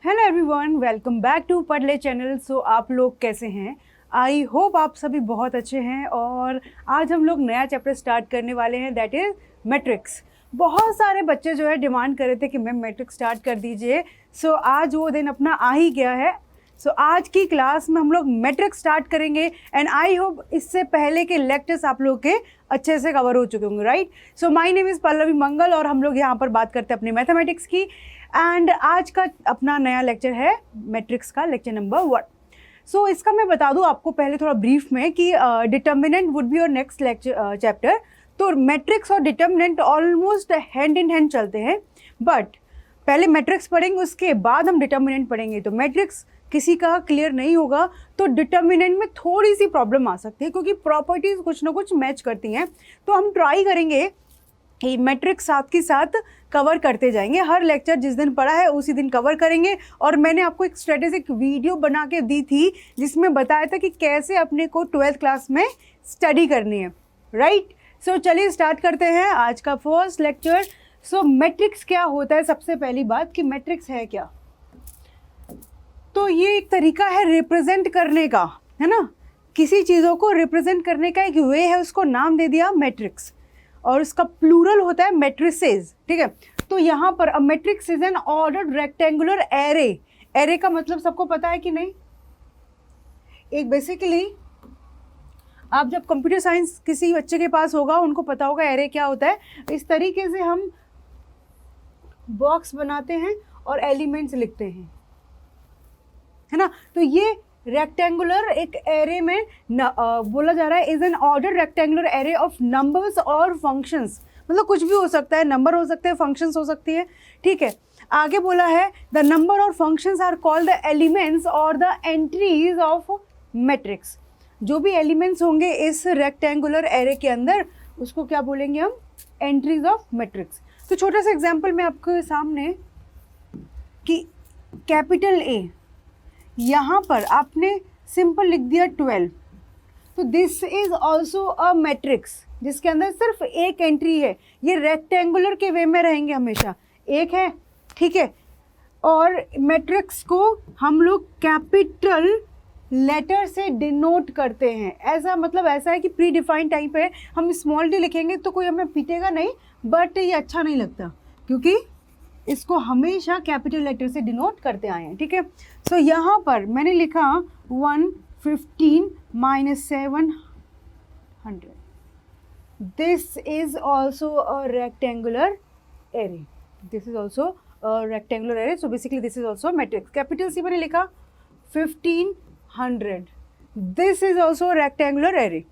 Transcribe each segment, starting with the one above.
Hello everyone, welcome back to Padhle channel. So आप लोग कैसे हैं? आई होप आप सभी बहुत अच्छे हैं। और आज हम लोग नया चैप्टर स्टार्ट करने वाले हैं, दैट इज़ मैट्रिक्स। बहुत सारे बच्चे जो है डिमांड कर रहे थे कि मैम मैट्रिक्स स्टार्ट कर दीजिए। सो आज वो दिन अपना आ ही गया है। सो आज की क्लास में हम लोग मैट्रिक्स स्टार्ट करेंगे एंड आई होप इससे पहले के लेक्चर्स आप लोग के अच्छे से कवर हो चुके होंगे, right? So my name is Pallavi Mangal और हम लोग यहाँ पर बात करते हैं अपनी मैथमेटिक्स की। एंड आज का अपना नया लेक्चर है मैट्रिक्स का, लेक्चर नंबर 1। सो इसका मैं बता दूं आपको पहले थोड़ा ब्रीफ में कि determinant would be your next lecture chapter. तो मैट्रिक्स और determinant almost hand in hand चलते हैं, बट पहले मैट्रिक्स पढ़ेंगे उसके बाद हम डिटर्मिनेंट पढ़ेंगे। तो मैट्रिक्स किसी का क्लियर नहीं होगा तो डिटर्मिनेंट में थोड़ी सी प्रॉब्लम आ सकती है, क्योंकि प्रॉपर्टीज कुछ ना कुछ मैच करती हैं। तो हम ट्राई करेंगे कि मैट्रिक्स साथ के साथ कवर करते जाएंगे। हर लेक्चर जिस दिन पढ़ा है उसी दिन कवर करेंगे। और मैंने आपको एक स्ट्रेटेजिक वीडियो बना के दी थी जिसमें बताया था कि कैसे अपने को 12th क्लास में स्टडी करनी है, राइट? सो चलिए स्टार्ट करते हैं आज का फर्स्ट लेक्चर। सो मैट्रिक्स क्या होता है? सबसे पहली बात कि मैट्रिक्स है क्या। तो ये एक तरीका है रिप्रेजेंट करने का, है ना? किसी चीज़ों को रिप्रेजेंट करने का एक वे है, उसको नाम दे दिया मैट्रिक्स। और इसका प्लूरल होता है मैट्रिसेस, ठीक है? तो यहाँ पर a matrix is an ordered rectangular array. Array का मतलब सबको पता है कि नहीं? एक बेसिकली आप जब कंप्यूटर साइंस किसी बच्चे के पास होगा उनको पता होगा एरे क्या होता है। इस तरीके से हम बॉक्स बनाते हैं और एलिमेंट्स लिखते हैं, है ना? तो ये रेक्टेंगुलर एक एरे में बोला जा रहा है is an order rectangular array of numbers और फंक्शंस। मतलब कुछ भी हो सकता है, नंबर हो सकते हैं, फंक्शंस हो सकती है, ठीक है? आगे बोला है the number or functions are called the elements or the entries of matrix. जो भी एलिमेंट्स होंगे इस रेक्टेंगुलर एरे के अंदर उसको क्या बोलेंगे हम? Entries of matrix. तो छोटा सा एग्जाम्पल मैं आपके सामने कि कैपिटल ए, यहाँ पर आपने सिंपल लिख दिया 12। तो this is also a matrix जिसके अंदर सिर्फ एक एंट्री है। ये रेक्टेंगुलर के वे में रहेंगे हमेशा, एक है, ठीक है? और मैट्रिक्स को हम लोग कैपिटल लेटर से डिनोट करते हैं। ऐसा मतलब ऐसा है कि प्री डिफाइंड टाइप है। हम स्मॉल डी लिखेंगे तो कोई हमें पीटेगा नहीं, बट ये अच्छा नहीं लगता क्योंकि इसको हमेशा कैपिटल लेटर से डिनोट करते आए हैं, ठीक है? सो यहाँ पर मैंने लिखा 115 - 700। This is also a rectangular array. This is also a rectangular array. So basically this is also matrix. Capital C मैंने लिखा 1500। This is also rectangular array,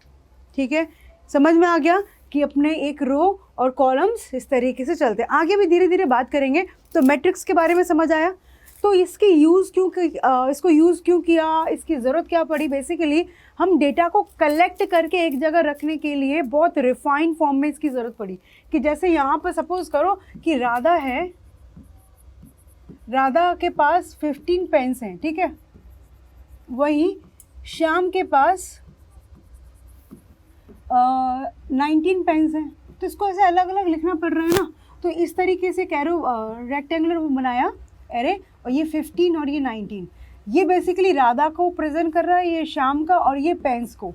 ठीक है? समझ में आ गया कि अपने एक रो और कॉलम्स इस तरीके से चलते हैं। आगे भी धीरे धीरे बात करेंगे। तो मैट्रिक्स के बारे में समझ आया। तो इसकी इसको यूज़ क्यों किया, इसकी ज़रूरत क्या पड़ी? बेसिकली हम डेटा को कलेक्ट करके एक जगह रखने के लिए बहुत रिफाइंड फॉर्म में इसकी ज़रूरत पड़ी। कि जैसे यहाँ पर सपोज करो कि राधा है, राधा के पास 15 पेन्स हैं, ठीक है? वहीं श्याम के पास 19 पेन्स हैं। तो इसको ऐसे अलग अलग लिखना पड़ रहा है ना। तो इस तरीके से कैरो रेक्टेंगुलर वो बनाया एरे। और ये 15 और ये 19, ये बेसिकली राधा को प्रेजेंट कर रहा है, ये श्याम का, और ये पेन्स को।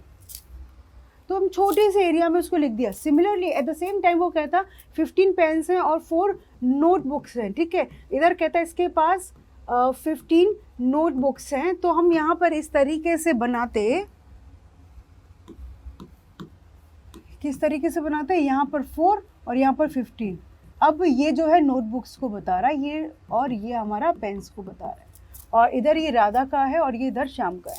तो हम छोटे से एरिया में उसको लिख दिया। Similarly at the same time वो कहता 15 पेन्स हैं और 4 नोटबुक्स हैं, ठीक है? इधर कहता है इसके पास 15 नोटबुक्स हैं। तो हम यहाँ पर इस तरीके से बनाते, किस तरीके से बनाते हैं? यहाँ पर 4 और यहाँ पर 15। अब ये जो है नोटबुक्स को बता रहा है ये, और ये हमारा पेन्स को बता रहा है, और इधर ये राधा का है और ये इधर श्याम का है।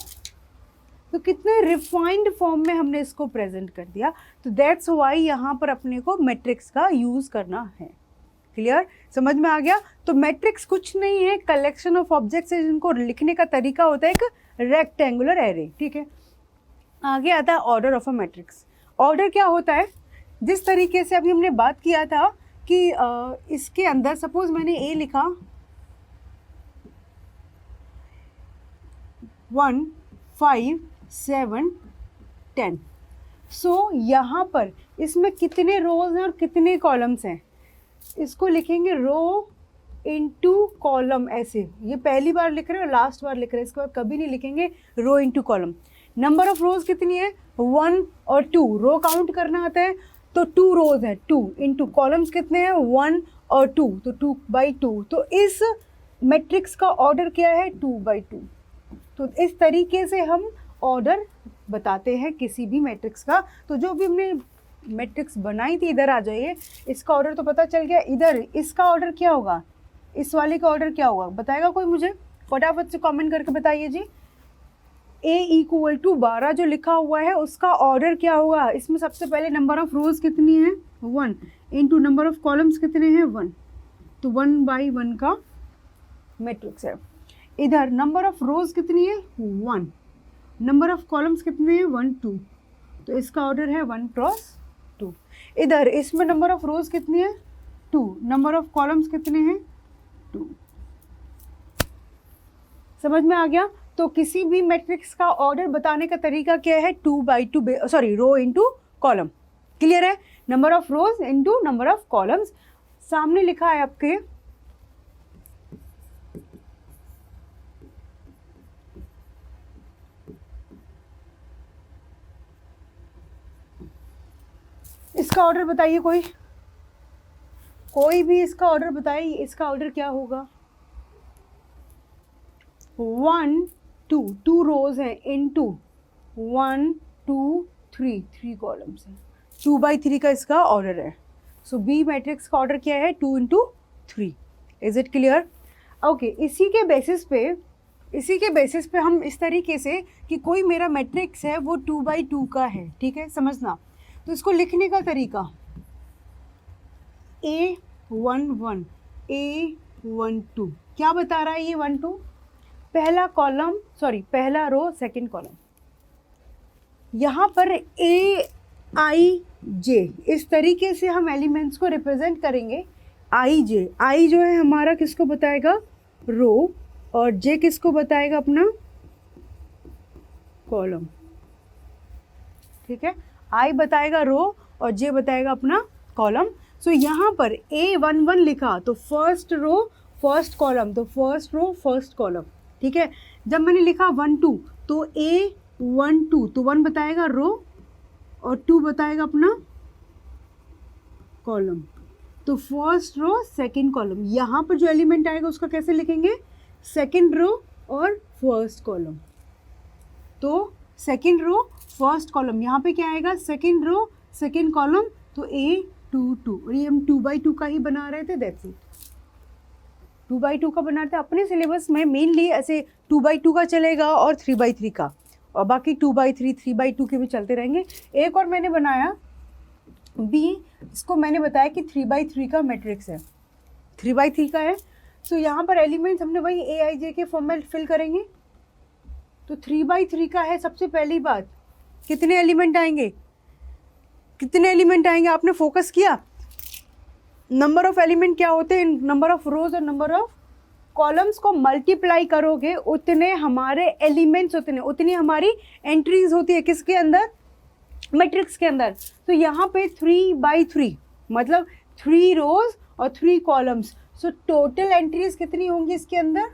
तो कितने रिफाइंड फॉर्म में हमने इसको प्रेजेंट कर दिया। तो दैट्स वाई यहाँ पर अपने को मैट्रिक्स का यूज़ करना है। क्लियर? समझ में आ गया? तो मैट्रिक्स कुछ नहीं है, कलेक्शन ऑफ ऑब्जेक्ट्स है जिनको लिखने का तरीका होता है एक रेक्टेंगुलर एरे, ठीक है? आगे आता है order of a matrix. Order क्या होता है? जिस तरीके से अभी हमने बात किया था कि इसके अंदर सपोज मैंने ए लिखा 1 5 7 10। सो यहाँ पर इसमें कितने रोज हैं और कितने कॉलम्स हैं? इसको लिखेंगे रो इंटू कॉलम, ऐसे ये पहली बार लिख रहे हैं और लास्ट बार लिख रहे हैं, इसके बाद कभी नहीं लिखेंगे row into column. Number of rows कितनी है 1 और 2, रो काउंट करना आता है तो 2 रोज है, 2 इंटू कॉलम्स कितने हैं 1 और 2, तो 2/2। तो इस मैट्रिक्स का ऑर्डर क्या है 2/2। तो इस तरीके से हम ऑर्डर बताते हैं किसी भी मैट्रिक्स का। तो जो भी हमने मैट्रिक्स बनाई थी, इधर आ जाइए, इसका ऑर्डर तो पता चल गया। इधर इसका ऑर्डर क्या होगा, इस वाले का ऑर्डर क्या होगा, बताएगा कोई मुझे? फटाफट से कमेंट करके बताइए जी। A = 12 जो लिखा हुआ है उसका ऑर्डर क्या होगा? इसमें सबसे पहले नंबर ऑफ रोज कितनी है 1 इंटू नंबर ऑफ कॉलम्स कितने हैं 1, तो 1/1 का मैट्रिक्स है। इधर नंबर ऑफ रोज कितनी है 1, नंबर ऑफ कॉलम्स कितने हैं 1 2, तो इसका ऑर्डर है 1 × 2। इधर इसमें नंबर ऑफ रोज कितनी है 2, नंबर ऑफ कॉलम्स कितने हैं 2। समझ में आ गया? तो किसी भी मैट्रिक्स का ऑर्डर बताने का तरीका क्या है 2/2, सॉरी रो इंटू कॉलम। क्लियर है? Number of rose into number of columns. सामने लिखा है आपके इसका ऑर्डर बताइए, कोई भी इसका ऑर्डर बताइए, इसका ऑर्डर क्या होगा 1 2, 2 रोज है इनटू 1 2 3, 3 कॉलम्स है, 2/3 का इसका ऑर्डर है। सो बी मैट्रिक्स का ऑर्डर क्या है 2 × 3। Is it clear? ओके, इसी के बेसिस पे हम इस तरीके से कि कोई मेरा मैट्रिक्स है वो 2/2 का है, ठीक है, समझना। तो इसको लिखने का तरीका A11 A12, क्या बता रहा है ये 1 2, पहला कॉलम, सॉरी पहला रो सेकंड कॉलम। यहाँ पर AIJ इस तरीके से हम एलिमेंट्स को रिप्रेजेंट करेंगे। I जो है हमारा किसको बताएगा रो, और J किसको बताएगा अपना कॉलम, ठीक है। I बताएगा रो और J बताएगा अपना कॉलम। सो यहाँ पर A11 लिखा तो फर्स्ट रो फर्स्ट कॉलम, तो फर्स्ट रो फर्स्ट कॉलम, ठीक है। जब मैंने लिखा 1 2 तो A12 तो 1 बताएगा रो और 2 बताएगा अपना कॉलम, तो फर्स्ट रो सेकंड कॉलम। यहाँ पर जो एलिमेंट आएगा उसका कैसे लिखेंगे सेकंड रो और फर्स्ट कॉलम, तो सेकंड रो फर्स्ट कॉलम। यहाँ पे क्या आएगा सेकंड रो सेकंड कॉलम, तो A22, और ये हम 2/2 का ही बना रहे थे, दैट्स इट। 2/2 का बनाते हैं अपने सिलेबस में, मेनली ऐसे 2/2 का चलेगा और 3/3 का, और बाकी 2/3 3/2 के भी चलते रहेंगे। एक और मैंने बनाया B, इसको मैंने बताया कि 3/3 का मैट्रिक्स है, 3/3 का है। सो यहाँ पर एलिमेंट्स हमने वही AIJ के फॉर्म में फिल करेंगे। तो 3/3 का है, सबसे पहली बात कितने एलिमेंट आएंगे, आपने फोकस किया? नंबर ऑफ एलिमेंट क्या होते हैं, नंबर ऑफ रोज और नंबर ऑफ कॉलम्स को मल्टीप्लाई करोगे उतने हमारे एलिमेंट्स होते हैं, उतनी हमारी एंट्रीज होती है किसके अंदर मैट्रिक्स के अंदर। तो यहाँ पे 3/3 मतलब 3 रोज और 3 कॉलम्स। सो टोटल एंट्रीज कितनी होंगी इसके अंदर,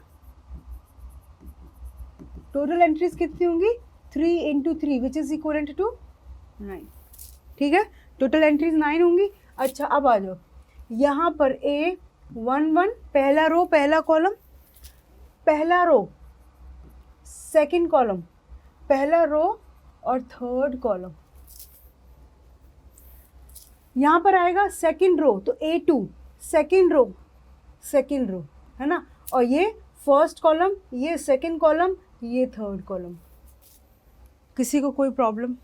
टोटल एंट्रीज कितनी होंगी 3 × 3 विच इज इक्वल टू 9, ठीक है। टोटल एंट्रीज 9 होंगी। अच्छा अब आ जाओ यहाँ पर A11 पहला रो पहला कॉलम, पहला रो सेकंड कॉलम, पहला रो और थर्ड कॉलम। यहाँ पर आएगा सेकंड रो तो A2 सेकंड रो है ना, और ये फर्स्ट कॉलम, ये सेकंड कॉलम, ये थर्ड कॉलम। किसी को कोई प्रॉब्लम,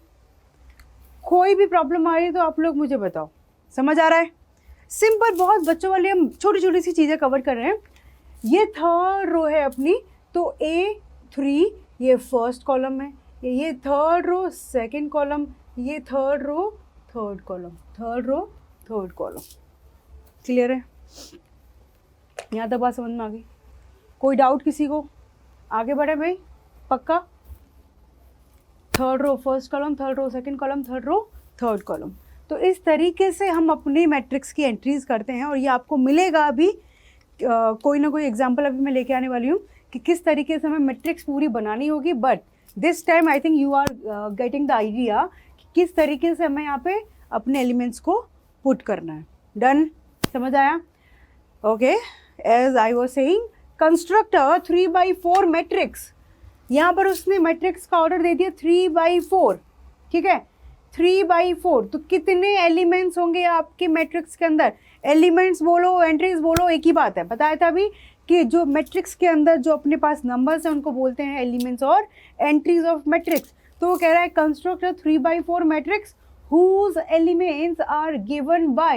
कोई भी प्रॉब्लम आ रही है तो आप लोग मुझे बताओ। समझ आ रहा है? सिंपल, बहुत बच्चों वाले हम छोटी छोटी सी चीज़ें कवर कर रहे हैं। ये थर्ड रो है अपनी, तो A3 ये फर्स्ट कॉलम है, ये थर्ड रो सेकंड कॉलम, ये third row third column, third row third column. Clear है? यहाँ तक बात समझ में आ गई? कोई डाउट किसी को? आगे बढ़े भाई, पक्का? Third row first column, third row second column, third row third column. तो इस तरीके से हम अपने मैट्रिक्स की एंट्रीज करते हैं, और ये आपको मिलेगा अभी कोई ना कोई एग्जाम्पल अभी मैं लेके आने वाली हूँ कि किस तरीके से हमें मैट्रिक्स पूरी बनानी होगी, but this time I think you are getting the idea कि किस तरीके से हमें यहाँ पे अपने एलिमेंट्स को पुट करना है। डन, समझ आया? Okay, as I was saying, construct a 3/4 matrix. यहाँ पर उसने मैट्रिक्स का ऑर्डर दे दिया 3/4, ठीक है, 3/4। तो कितने एलिमेंट्स होंगे आपके मैट्रिक्स के अंदर? एलिमेंट्स बोलो, एंट्रीज बोलो, एक ही बात है। बताया था अभी कि जो मैट्रिक्स के अंदर जो अपने पास नंबर्स हैं उनको बोलते हैं एलिमेंट्स और एंट्रीज ऑफ मैट्रिक्स। तो वो कह रहा है construct 3/4 matrix whose elements are given by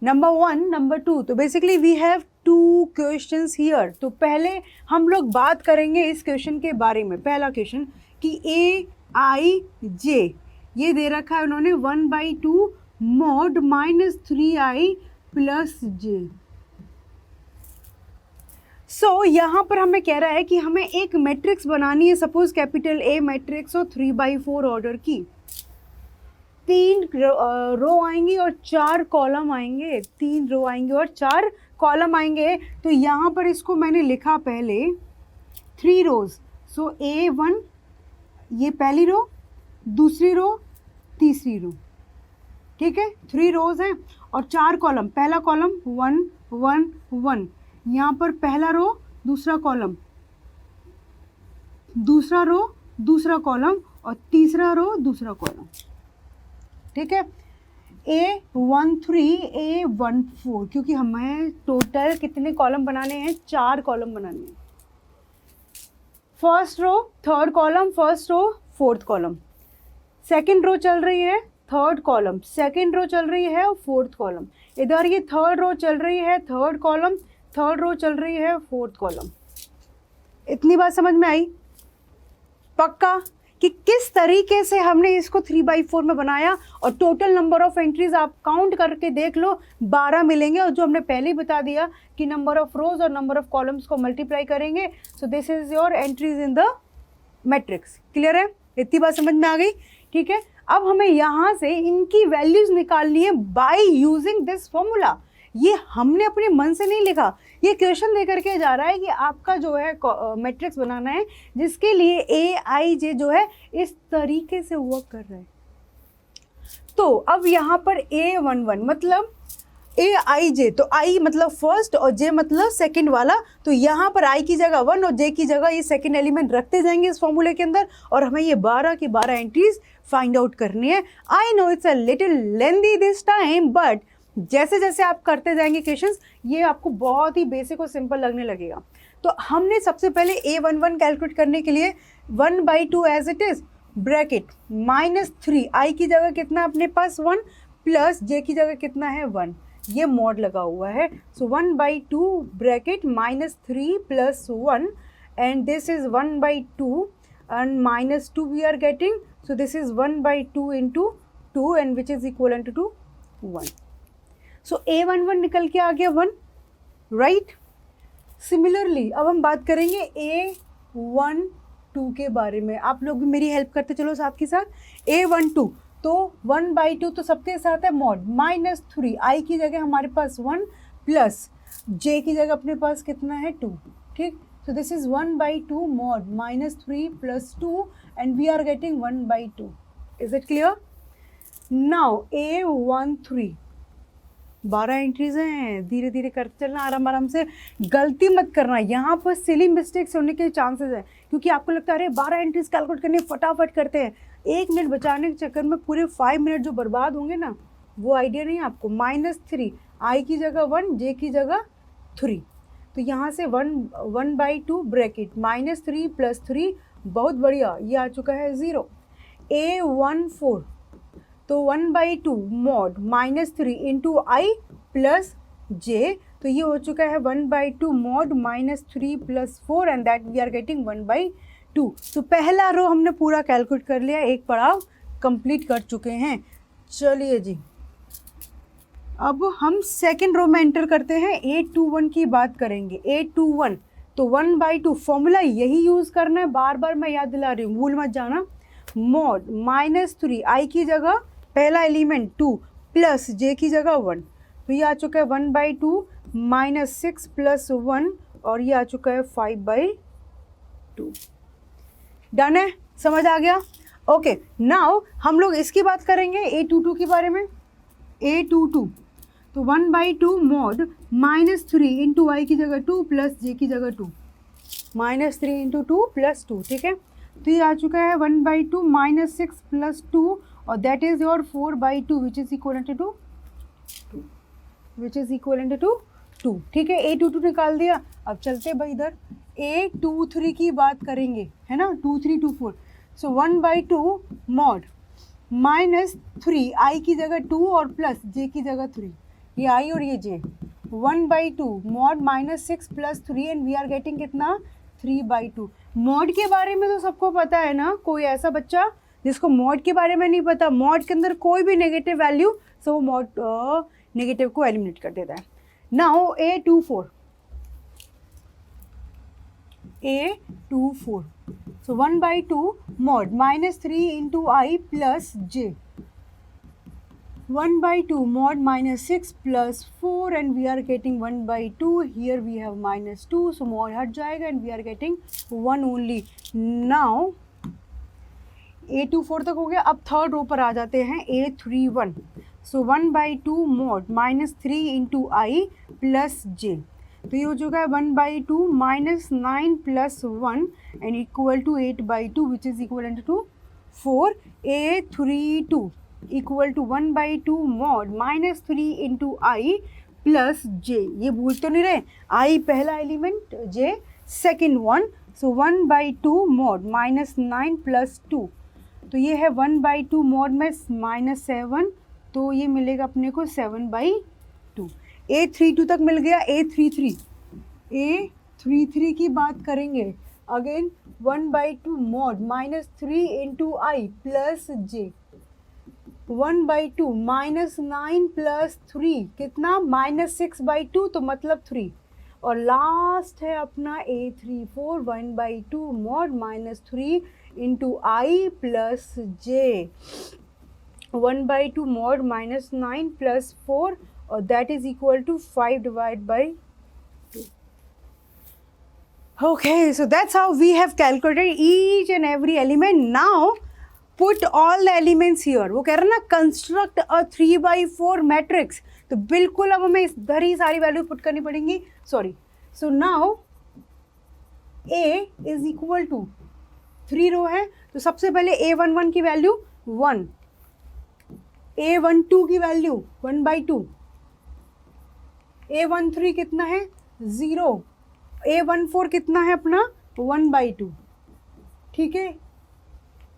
number 1, number 2। तो basically we have 2 questions here. तो पहले हम लोग बात करेंगे इस क्वेश्चन के बारे में। पहला क्वेश्चन कि Aij ये दे रखा है उन्होंने 1/2 mod -3i प्लस j। सो यहाँ पर हमें कह रहा है कि हमें एक मैट्रिक्स बनानी है, सपोज कैपिटल A मैट्रिक्स और 3/4 ऑर्डर की। 3 रो आएंगी और 4 कॉलम आएंगे, 3 रो आएंगे और 4 कॉलम आएंगे। तो यहाँ पर इसको मैंने लिखा पहले 3 रोज। सो A1 ये पहली रो, दूसरी रो, तीसरी रो, ठीक है, 3 रोज हैं और 4 कॉलम। पहला कॉलम 1 1 1, यहाँ पर पहला रो, दूसरा कॉलम, दूसरा रो, दूसरा कॉलम और तीसरा रो, दूसरा कॉलम, ठीक है। A13 A14, क्योंकि हमें टोटल कितने कॉलम बनाने हैं? 4 कॉलम बनाने हैं। First row, third column, first row, fourth column. Second row चल रही है, थर्ड कॉलम, सेकंड रो चल रही है और फोर्थ कॉलम। इधर ये थर्ड रो चल रही है, थर्ड कॉलम, थर्ड रो चल रही है, फोर्थ कॉलम। इतनी बात समझ में आई? पक्का? कि किस तरीके से हमने इसको 3/4 में बनाया। और टोटल नंबर ऑफ एंट्रीज आप काउंट करके देख लो, 12 मिलेंगे। और जो हमने पहले ही बता दिया कि नंबर ऑफ रोज और नंबर ऑफ कॉलम्स को मल्टीप्लाई करेंगे। सो this is your entries in the matrix. Clear है? इतनी बात समझ में आ गई? ठीक है, अब हमें यहाँ से इनकी वैल्यूज निकालनी है बाय यूजिंग दिस फॉर्मूला। ये हमने अपने मन से नहीं लिखा, ये क्वेश्चन दे करके जा रहा है कि आपका जो है मैट्रिक्स बनाना है जिसके लिए Aij जो है इस तरीके से वर्क कर रहा है। तो अब यहाँ पर A11 मतलब Aij, तो I मतलब फर्स्ट और J मतलब सेकंड वाला। तो यहाँ पर I की जगह 1 और J की जगह ये सेकंड एलिमेंट रखते जाएंगे इस फॉर्मूले के अंदर और हमें ये 12 की 12 एंट्रीज फाइंड आउट करनी है। I know it's a little lengthy this time, but जैसे जैसे आप करते जाएंगे क्वेश्चंस ये आपको बहुत ही बेसिक और सिंपल लगने लगेगा। तो हमने सबसे पहले A11 कैलकुलेट करने के लिए 1/2 as it is bracket -3, I की जगह कितना अपने पास 1 प्लस J की जगह कितना है 1, ये मॉड लगा हुआ है। So 1/2 bracket -3 plus 1 and this is 1/2 and -2 we are getting. So this is 1/2 into 2 and which is equal to 1। So A11 निकल के आ गया 1, राइट। सिमिलरली अब हम बात करेंगे A12 के बारे में। आप लोग भी मेरी हेल्प करते चलो साथ के साथ। A12 तो 1/2 तो सबके साथ है मॉड -3, I की जगह हमारे पास 1 प्लस J की जगह अपने पास कितना है 2, ठीक। So this is 1/2 mod -3 plus 2 and we are getting 1/2। Is it clear? Now A13 12 entries हैं, धीरे धीरे करते चलना, आराम आराम से, गलती मत करना। यहाँ पर सिली मिस्टेक्स होने के चांसेस हैं क्योंकि आपको लगता है अरे 12 एंट्रीज कैलकुलेट करने फटाफट करते हैं। 1 मिनट बचाने के चक्कर में पूरे 5 मिनट जो बर्बाद होंगे ना, वो आइडिया नहीं आपको। -3, I की जगह 1, J की जगह 3। तो यहाँ से 1/2 ब्रैकेट -3 प्लस 3, बहुत बढ़िया, ये आ चुका है 0। A14 तो 1/2 mod -3 into I plus J, तो ये हो चुका है 1/2 mod -3 plus 4 and that we are getting 1/2। तो पहला रो हमने पूरा कैलकुलेट कर लिया, एक पड़ाव कंप्लीट कर चुके हैं। चलिए जी, अब हम सेकंड रो में एंटर करते हैं। A21 की बात करेंगे। A21 तो 1/2 फॉर्मूला यही यूज़ करना है, बार बार मैं याद दिला रही हूँ, भूल मत जाना। मॉड -3, I की जगह पहला एलिमेंट 2 प्लस J की जगह 1, तो ये आ चुका है 1/2 -6 + 1 और ये आ चुका है 5/2। डन है, समझ आ गया? ओके, नाउ हम लोग इसकी बात करेंगे A22 के बारे में। A22 तो 1/2 mod -3 इंटू आई की जगह 2 प्लस जे की जगह 2, -3 इंटू 2 प्लस 2, ठीक है। तो ये आ चुका है 1/2 -6 + 2 और that is your 4/2 which is equal to 2, ठीक है। A22 निकाल दिया। अब चलते भाई इधर A23 की बात करेंगे, है ना, 2 3 2 4। सो 1/2 mod -3 आई की जगह 2 और प्लस जे की जगह 3, ये आई और ये J, 1/2 mod -6 + 3 and we are getting कितना, 3/2। मॉड के बारे में तो सबको पता है ना, कोई ऐसा बच्चा जिसको मॉड के बारे में नहीं पता? मॉड के अंदर कोई भी नेगेटिव वैल्यू सो वो मॉड नेगेटिव को एलिमिनेट कर देता है। Now A24 so 1/2 mod -3 into I plus J, 1/2 mod -6 + 4 and we are getting 1/2, here we have -2 so mod हट जाएगा and we are getting 1 only। now A24 तक हो गया। अब थर्ड रो पर आ जाते हैं A31 so 1/2 mod -3 इंटू आई plus j, तो ये हो चुका है 1/2 -9 + 1 and equal to 8/2 which is equal to 4। A32 equal to 1/2 mod -3 into I plus j, ये भूल तो नहीं रहे, आई पहला एलिमेंट, j second one, so 1/2 mod -9 + 2, तो ये है 1/2 mod में -7, तो ये मिलेगा अपने को 7/2। A32 तक मिल गया। A33 की बात करेंगे अगेन 1/2 mod -3 इंटू आई प्लस जे, 1/2 -9 + 3 कितना, -6/2, तो मतलब 3। और लास्ट है अपना A34 1/2 mod -3 इंटू आई प्लस जे, 1/2 mod -9 + 4 और that is equal to 5/2। Okay, so that's how we have calculated each and every element. Now put all the elements here. वो कह रहा ना construct a 3/4 matrix, तो बिल्कुल अब हमें इधर ही सारी वैल्यू पुट करनी पड़ेंगी। Sorry, so now A is equal to 3 row है, तो सबसे पहले A11 की वैल्यू 1, A12 की वैल्यू 1/2, A13 कितना है 0, A14 कितना है अपना 1/2, ठीक है।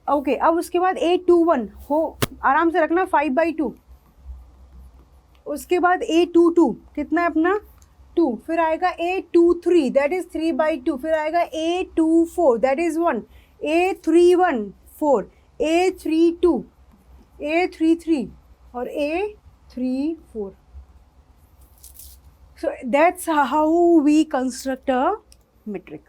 ओके, अब उसके बाद A21 हो, आराम से रखना 5/2, उसके बाद A22 कितना है अपना 2, फिर आएगा A23 दैट इज 3/2, फिर आएगा A24 that is 1, A31 4, A32, A33 और A34। So that's how we construct a matrix.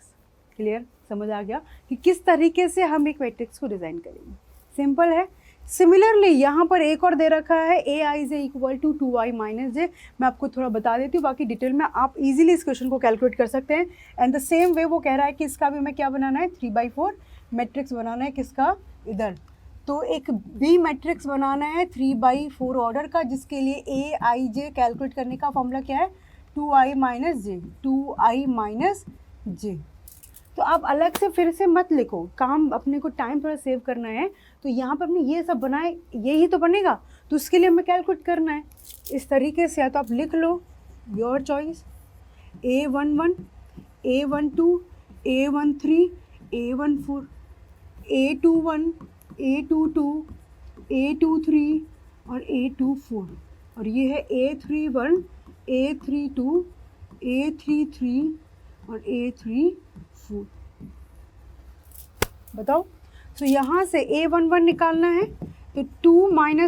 Clear, समझ आ गया कि किस तरीके से हम एक मैट्रिक्स को डिज़ाइन करेंगे। सिंपल है। सिमिलरली यहाँ पर एक और दे रखा है AI = equal to 2i - j। मैं आपको थोड़ा बता देती हूँ, बाकी डिटेल में आप इजीली इस क्वेश्चन को कैलकुलेट कर सकते हैं। एंड द सेम वे वो कह रहा है कि इसका भी हमें क्या बनाना है, 3/4 मैट्रिक्स बनाना है। किसका, इधर, तो एक बी मैट्रिक्स बनाना है 3/4 ऑर्डर का, जिसके लिए AIJ कैलकुलेट करने का फॉर्मूला क्या है, 2i - j। तो आप अलग से फिर से मत लिखो, काम अपने को टाइम थोड़ा सेव करना है, तो यहाँ पर अपने ये सब बनाए, यही तो बनेगा, तो उसके लिए हमें कैलकुलेट करना है इस तरीके से। या तो आप लिख लो, your choice, A11, A12, A13, A14, A21, A22, A23 और A24, और ये है A31, A32, A33 और A34। बताओ, तो यहाँ से A11 निकालना है तो 2 - 1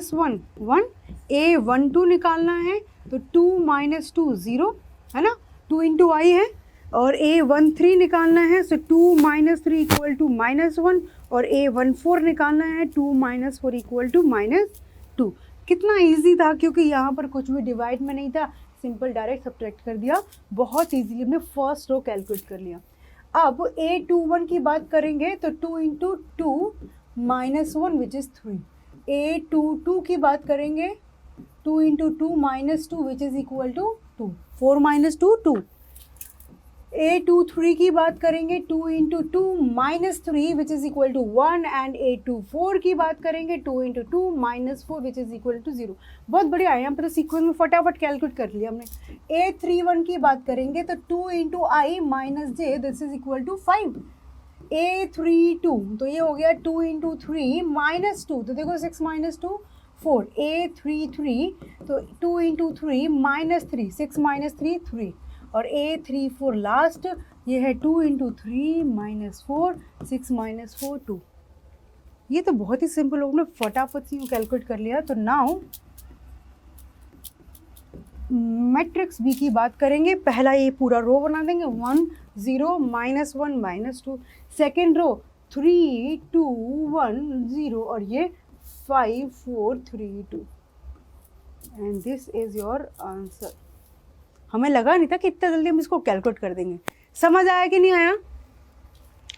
1, A12 निकालना है तो 2 - 2 0, है ना, 2 इंटू आई है। और A13 निकालना है तो 2 - 3 इक्वल टू -1, और A14 निकालना है 2 - 4 इक्वल टू -2। कितना इजी था, क्योंकि यहाँ पर कुछ भी डिवाइड में नहीं था, सिंपल डायरेक्ट सब्ट्रैक्ट कर दिया, बहुत ईजीली हमने फर्स्ट रो कैलकुलेट कर लिया। अब A21 की बात करेंगे तो 2 into 2 minus 1 which is 3। A22 की बात करेंगे 2 into 2 minus 2 which is equal to 2, 4 माइनस 2 2। A23 की बात करेंगे 2 into 2 minus 3 which is equal to 1 and A24 की बात करेंगे 2 into 2 minus 4 which is equal to 0। बहुत बढ़िया है, यहाँ पर तो सीक्वेंस में फटाफट कैलकुलेट कर लिया हमने। A31 की बात करेंगे तो 2 into I minus J this is equal to 5। A32 तो ये हो गया 2 इंटू 3 माइनस 2, तो देखो 6 माइनस 2 4। A33 तो 2 इंटू 3 माइनस 3, 6 माइनस 3 3। और A34 लास्ट ये है 2 इंटू 3 माइनस 4, 6 माइनस 4 2। ये तो बहुत ही सिंपल लोगों ने फटाफट से कैलकुलेट कर लिया। तो नाउ मैट्रिक्स बी की बात करेंगे। पहला ये पूरा रो बना देंगे 1 0 माइनस 1 माइनस 2, सेकेंड रो 3 2 1 0 और ये 5 4 3 2 and this is your answer. हमें लगा नहीं था कि इतना जल्दी हम इसको कैलकुलेट कर देंगे। समझ आया कि नहीं आया?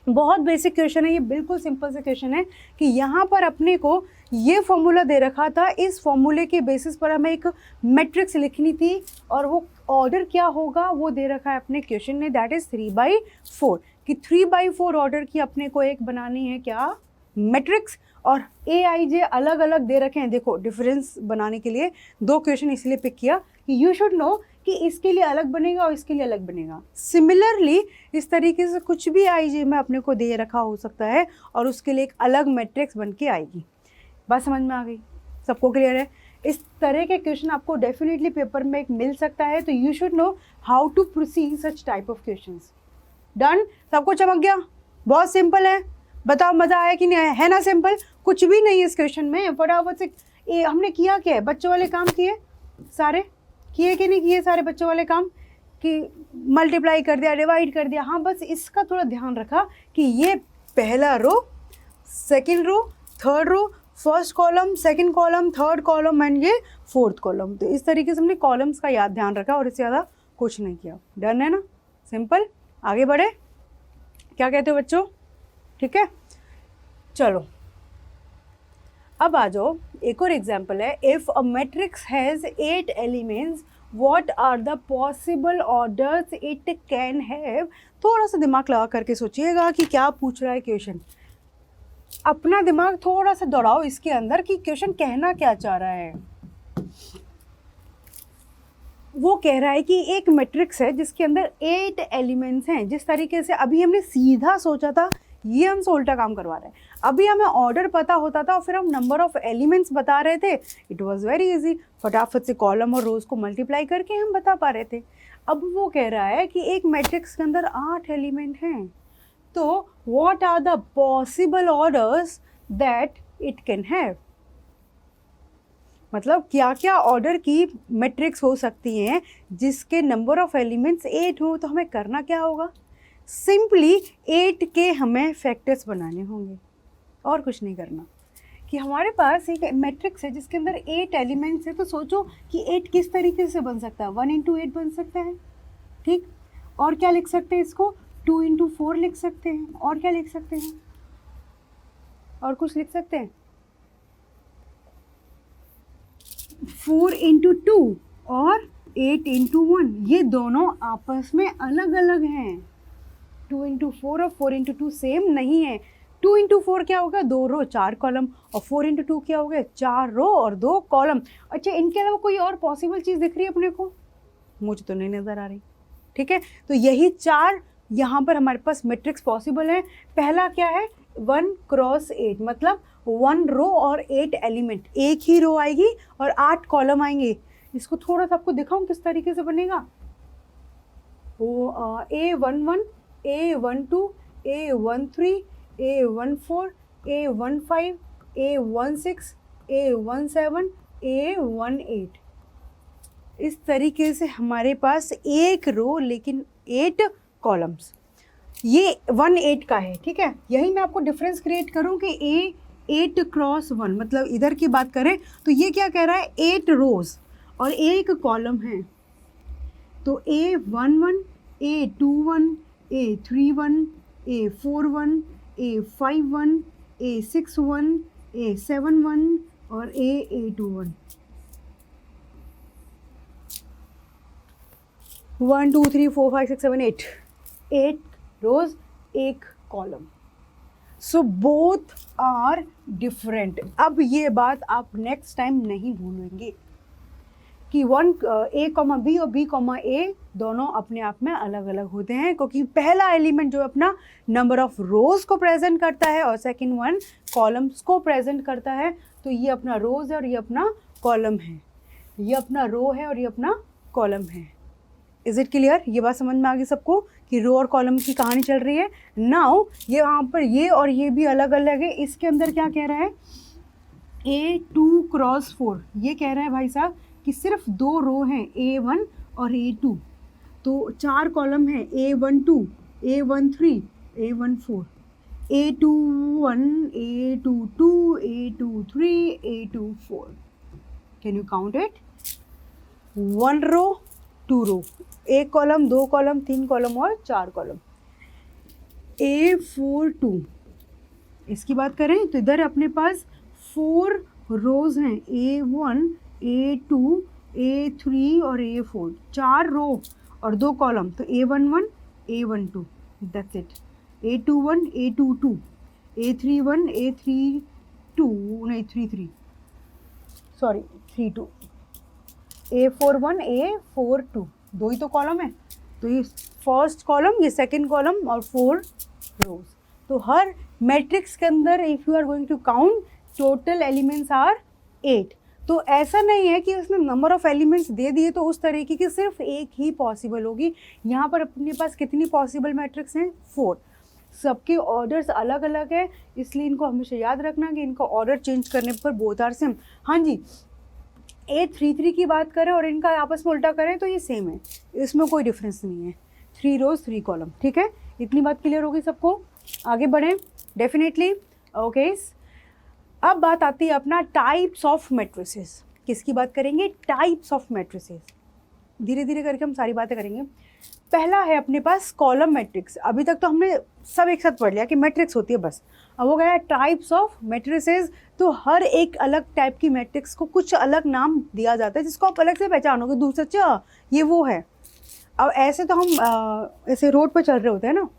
बहुत बेसिक क्वेश्चन है ये, बिल्कुल सिंपल से क्वेश्चन है कि यहाँ पर अपने को ये फॉर्मूला दे रखा था, इस फॉर्मूले के बेसिस पर हमें एक मैट्रिक्स लिखनी थी और वो ऑर्डर क्या होगा वो दे रखा है अपने क्वेश्चन ने, दैट इज 3/4 कि 3/4 ऑर्डर की अपने को एक बनानी है क्या मैट्रिक्स। और AIJ अलग अलग दे रखे हैं, देखो डिफरेंस बनाने के लिए दो क्वेश्चन इसलिए पिक किया कि यू शुड नो कि इसके लिए अलग बनेगा और इसके लिए अलग बनेगा। सिमिलरली इस तरीके से कुछ भी IJ में अपने को दे रखा हो सकता है और उसके लिए एक अलग मैट्रिक्स बन के आएगी। बात समझ में आ गई? सबको क्लियर है? इस तरह के क्वेश्चन आपको डेफिनेटली पेपर में एक मिल सकता है, तो you should know how to proceed such type of questions. Done? सबको चमक गया? बहुत सिंपल है, बताओ मज़ा आया कि नहीं आया? है ना सिंपल, कुछ भी नहीं है इस क्वेश्चन में। फटाफट से हमने किया क्या है, बच्चों वाले काम किए सारे, किए कि नहीं किए सारे बच्चों वाले काम, कि मल्टीप्लाई कर दिया, डिवाइड कर दिया। हाँ, बस इसका थोड़ा ध्यान रखा कि ये पहला रो, second row, third row, first column, second column, third column and ये फोर्थ कॉलम। तो इस तरीके से हमने कॉलम्स का याद ध्यान रखा और इससे ज़्यादा कुछ नहीं किया। डन है ना? सिंपल। आगे बढ़े, क्या कहते हो बच्चों? ठीक है, चलो अब आ जाओ। एक और एग्जाम्पल है, if a matrix has 8 elements what are the possible orders it can have. थोड़ा सा दिमाग लगा करके सोचिएगा कि क्या पूछ रहा है क्वेश्चन। अपना दिमाग थोड़ा सा दौड़ाओ इसके अंदर कि क्वेश्चन कहना क्या चाह रहा है। वो कह रहा है कि एक मैट्रिक्स है जिसके अंदर 8 एलिमेंट्स हैं। जिस तरीके से अभी हमने सीधा सोचा था, ये हमसे उल्टा काम करवा रहा है। अभी हमें ऑर्डर पता होता था और फिर हम नंबर ऑफ एलिमेंट्स बता रहे थे। इट वाज वेरी इजी, फटाफट से कॉलम और रोज को मल्टीप्लाई करके हम बता पा रहे थे। अब वो कह रहा है कि एक मैट्रिक्स के अंदर 8 एलिमेंट हैं, तो what are the possible orders that it can have. मतलब क्या क्या ऑर्डर की मैट्रिक्स हो सकती हैं जिसके नंबर ऑफ एलिमेंट्स 8 हो। तो हमें करना क्या होगा, सिंपली 8 के हमें फैक्टर्स बनाने होंगे और कुछ नहीं करना। कि हमारे पास एक मैट्रिक्स है जिसके अंदर 8 एलिमेंट्स है, तो सोचो कि 8 किस तरीके से बन सकता है। 1 इंटू 8 बन सकता है, ठीक। और क्या लिख सकते हैं इसको, 2 इंटू 4 लिख सकते हैं। और क्या लिख सकते हैं, और कुछ लिख सकते हैं, 4 इंटू 2 और 8 इंटू 1। ये दोनों आपस में अलग अलग हैं। 2 इंटू 4 और 4 इंटू 2 सेम नहीं है। 2 इंटू 4 क्या होगा, 2 रो 4 कॉलम, और 4 इंटू 2 क्या होगा, 4 रो और 2 कॉलम। अच्छा, इनके अलावा कोई और पॉसिबल चीज़ दिख रही है अपने को? मुझे तो नहीं नज़र आ रही। ठीक है, तो यही 4 यहाँ पर हमारे पास मैट्रिक्स पॉसिबल है। पहला क्या है, 1 क्रॉस 8, मतलब 1 रो और 8 एलिमेंट, एक ही रो आएगी और 8 कॉलम आएंगे। इसको थोड़ा सा आपको दिखाऊं किस तरीके से बनेगा। वो A11, A12, A13, A14, A15, A16, A17, A18। इस तरीके से हमारे पास एक रो लेकिन 8 कॉलम्स। ये 1 8 का है, ठीक है। यही मैं आपको डिफरेंस क्रिएट करूं कि A 8 क्रॉस 1, मतलब इधर की बात करें तो ये क्या कह रहा है, 8 रोज और एक कॉलम है। तो A11, A21, A31, A41, A51, A61, A71 और A21। 1 2 3 4 5 6 7 8 8 रोज, एक column. So both are different. अब ये बात आप नेक्स्ट टाइम नहीं भूलेंगे कि A, B और B, A दोनों अपने आप में अलग अलग होते हैं, क्योंकि पहला एलिमेंट जो अपना नंबर ऑफ रोज को प्रेजेंट करता है और सेकंड वन कॉलम्स को प्रेजेंट करता है। तो ये अपना रोज है और ये अपना कॉलम है, ये अपना रो है और ये अपना कॉलम है। Is it clear? ये बात समझ में आ गई सबको कि रो और कॉलम की कहानी चल रही है। नाउ ये यहाँ पर ये और ये भी अलग अलग है। इसके अंदर क्या कह रहा है, A2 क्रॉस 4, ये कह रहा है भाई साहब कि सिर्फ 2 रो हैं, A1 और A2, तो 4 कॉलम हैं, A12, A13, A14, A21, A22, A23, A24। Can you count it? 1 row 2 row, 1 column 2 column 3 column और 4 कॉलम। A42 इसकी बात करें तो इधर अपने पास 4 रोज हैं, A1, A2, A3 और A4, 4 रो और 2 कॉलम, तो A11, A12, that's it. A21, A22, A31, A32, 32, A41, A42, 2 ही तो कॉलम है, तो ये फर्स्ट कॉलम, ये सेकंड कॉलम और 4 रोज। तो हर मैट्रिक्स के अंदर if you are going to count total elements are 8। तो ऐसा नहीं है कि उसने नंबर ऑफ एलिमेंट्स दे दिए तो उस तरीके की सिर्फ एक ही पॉसिबल होगी। यहाँ पर अपने पास कितनी पॉसिबल मैट्रिक्स हैं? 4। सबके ऑर्डर्स अलग अलग है, इसलिए इनको हमेशा याद रखना कि इनका ऑर्डर चेंज करने पर बोथ आर सेम। हाँ जी, A33 की बात करें और इनका आपस में उल्टा करें तो ये सेम है, इसमें कोई डिफरेंस नहीं है। 3 रोज 3 कॉलम, ठीक है? इतनी बात क्लियर होगी सबको? आगे बढ़ें डेफिनेटली। ओके, अब बात आती है अपना टाइप्स ऑफ मैट्रिसेस। किसकी बात करेंगे? Types of matrices. धीरे धीरे करके हम सारी बातें करेंगे। पहला है अपने पास कॉलम मैट्रिक्स। अभी तक तो हमने सब एक साथ पढ़ लिया कि मैट्रिक्स होती है बस। अब वो गया टाइप्स ऑफ मैट्रिसेस। तो हर एक अलग टाइप की मैट्रिक्स को कुछ अलग नाम दिया जाता है जिसको आप अलग से पहचानोगे, दूसरा अच्छा ये वो है। अब ऐसे तो हम ऐसे रोड पर चल रहे होते हैं ना,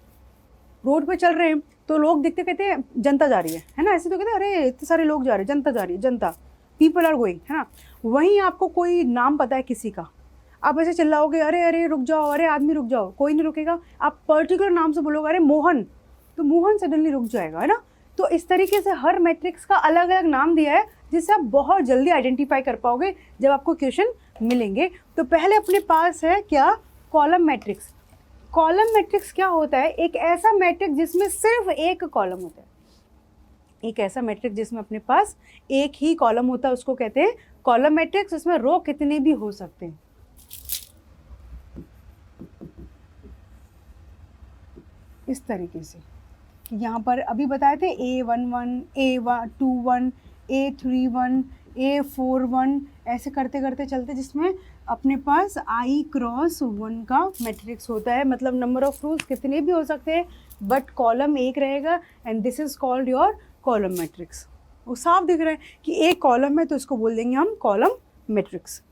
रोड पे चल रहे हैं तो लोग दिखते कहते हैं जनता जा रही है ना, ऐसे तो कहते हैं अरे इतने सारे लोग जा रहे हैं, जनता जा रही है, जनता, पीपल आर गोइंग, है ना। वहीं आपको कोई नाम पता है किसी का, आप ऐसे चिल्लाओगे अरे अरे रुक जाओ, अरे आदमी रुक जाओ, कोई नहीं रुकेगा। आप पर्टिकुलर नाम से बोलोगे अरे मोहन, तो मोहन सडनली रुक जाएगा, है ना। तो इस तरीके से हर मैट्रिक्स का अलग अलग नाम दिया है जिससे आप बहुत जल्दी आइडेंटिफाई कर पाओगे जब आपको क्वेश्चन मिलेंगे। तो पहले अपने पास है क्या? Column matrix. कॉलम मैट्रिक्स क्या होता है? एक ऐसा मैट्रिक्स जिसमें सिर्फ एक कॉलम होता है। एक ऐसा मैट्रिक्स जिसमें अपने पास एक ही कॉलम होता है उसको कहते हैं कॉलम मैट्रिक्स। उसमें रो कितने भी हो सकते हैं। इस तरीके से यहाँ पर अभी बताए थे A11, A21, A31, A41, ऐसे करते करते चलते, जिसमें अपने पास I क्रॉस 1 का मैट्रिक्स होता है। मतलब नंबर ऑफ रोज कितने भी हो सकते हैं बट कॉलम एक रहेगा and this is called your column matrix. वो साफ दिख रहा है कि एक कॉलम है तो इसको बोल देंगे हम कॉलम मैट्रिक्स।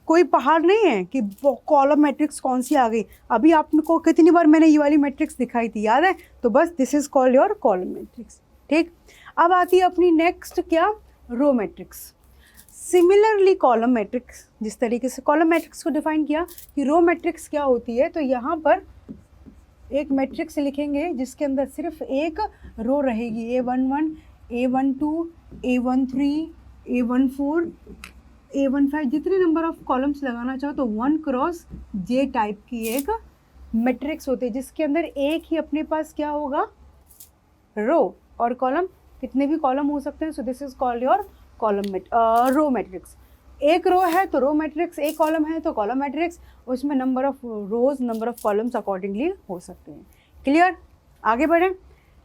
कोई पहाड़ नहीं है कि कॉलम मैट्रिक्स कौन सी आ गई। अभी आपको कितनी बार मैंने ये वाली मैट्रिक्स दिखाई थी, याद है? तो बस this is called your column matrix, ठीक। अब आती है अपनी नेक्स्ट क्या? Row matrix. Similarly column matrix, जिस तरीके से कॉलम मैट्रिक्स को डिफाइन किया कि रो मैट्रिक्स क्या होती है, तो यहाँ पर एक मैट्रिक्स लिखेंगे जिसके अंदर सिर्फ एक रो रहेगी। A11, A12, A13, A14, A15, जितने नंबर ऑफ कॉलम्स लगाना चाहो तो 1 क्रॉस J टाइप की एक मैट्रिक्स होती है जिसके अंदर एक ही अपने पास क्या होगा? रो। और कॉलम कितने भी कॉलम हो सकते हैं। So this is called your column row matrix. एक रो है तो रो मैट्रिक्स, एक कॉलम है तो कॉलम मैट्रिक्स। उसमें number of rose, number of columns accordingly हो सकते हैं। क्लियर? आगे बढ़ें।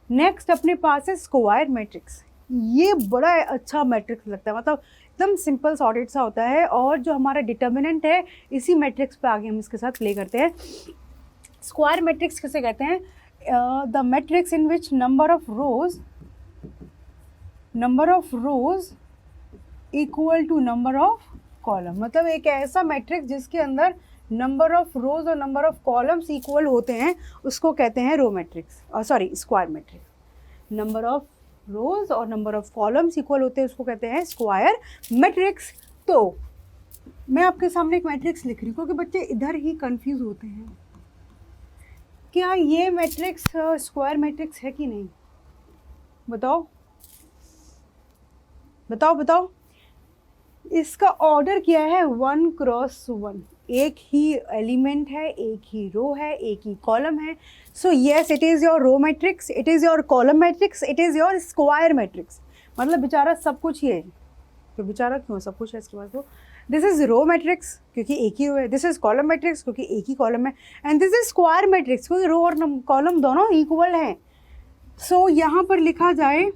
नेक्स्ट अपने पास है स्क्वायर मैट्रिक्स। ये बड़ा अच्छा मैट्रिक्स लगता है, मतलब एकदम सिंपल सॉर्टेड सा होता है, और जो हमारा डिटर्मिनेंट है इसी मैट्रिक्स पे आगे हम इसके साथ प्ले करते हैं। स्क्वायर मैट्रिक्स किसे कहते हैं? The matrix in which number of rows equal to number of column. मतलब एक ऐसा मैट्रिक्स जिसके अंदर नंबर ऑफ रोज और नंबर ऑफ कॉलम्स इक्वल होते हैं, उसको कहते हैं row matrix, sorry square matrix. Number of rows और नंबर ऑफ कॉलम्स इक्वल होते हैं, उसको कहते हैं स्क्वायर मैट्रिक्स। तो मैं आपके सामने एक मैट्रिक्स लिख रही हूँ क्योंकि बच्चे इधर ही कंफ्यूज होते हैं, क्या ये मैट्रिक्स स्क्वायर मैट्रिक्स है कि नहीं? बताओ बताओ बताओ। इसका ऑर्डर क्या है? 1 क्रॉस 1, एक ही एलिमेंट है, एक ही रो है, एक ही कॉलम है। So yes, it is your row matrix, it is your column matrix, it is your square matrix. मतलब बेचारा सब कुछ ही है। तो बेचारा क्यों? सब कुछ है इसके पास। तो दिस इज रो मैट्रिक्स क्योंकि एक ही रो है, दिस इज कॉलम मैट्रिक्स क्योंकि एक ही कॉलम है, and this is square matrix क्योंकि रो और कॉलम दोनों इक्वल हैं। सो यहाँ पर लिखा जाए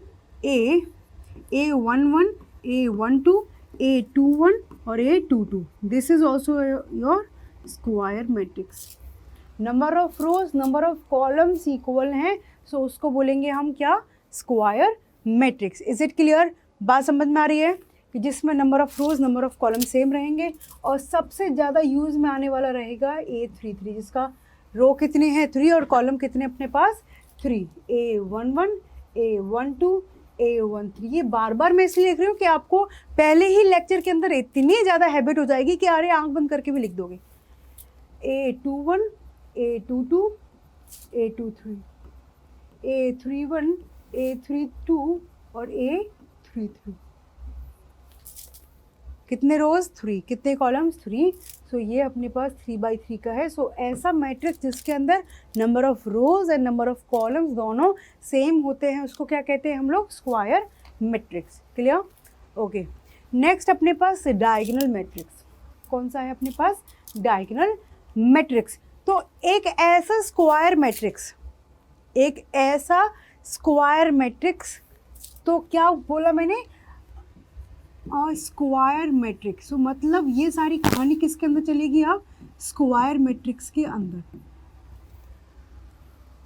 A11, A12, A21 और A22। This is also your square matrix. Number of rose number of columns equal हैं, सो उसको बोलेंगे हम क्या? Square matrix. Is it clear? बात समझ में आ रही है कि जिसमें number of rose number of column same रहेंगे, और सबसे ज़्यादा यूज़ में आने वाला रहेगा A33, जिसका रो कितने हैं? 3 और कॉलम कितने अपने पास? 3। A11, A12, A13। ये बार बार मैं इसलिए लिख रही हूँ कि आपको पहले ही लेक्चर के अंदर इतनी ज़्यादा हैबिट हो जाएगी कि अरे आंख बंद करके भी लिख दोगे। A21, A22, A23, A31, A32 और A33। कितने रोज? 3। कितने कॉलम्स? 3। सो ये अपने पास 3/3 का है। सो ऐसा मैट्रिक्स जिसके अंदर number of rose and number of columns दोनों सेम होते हैं, उसको क्या कहते हैं हम लोग? Square matrix. Clear? Okay. Next अपने पास डायगोनल मैट्रिक्स। कौन सा है अपने पास? Diagonal matrix. तो एक ऐसा स्क्वायर मैट्रिक्स, तो क्या बोला मैंने? Square matrix. तो मतलब ये सारी कहानी किसके अंदर चलेगी? अब स्क्वायर मैट्रिक्स के अंदर।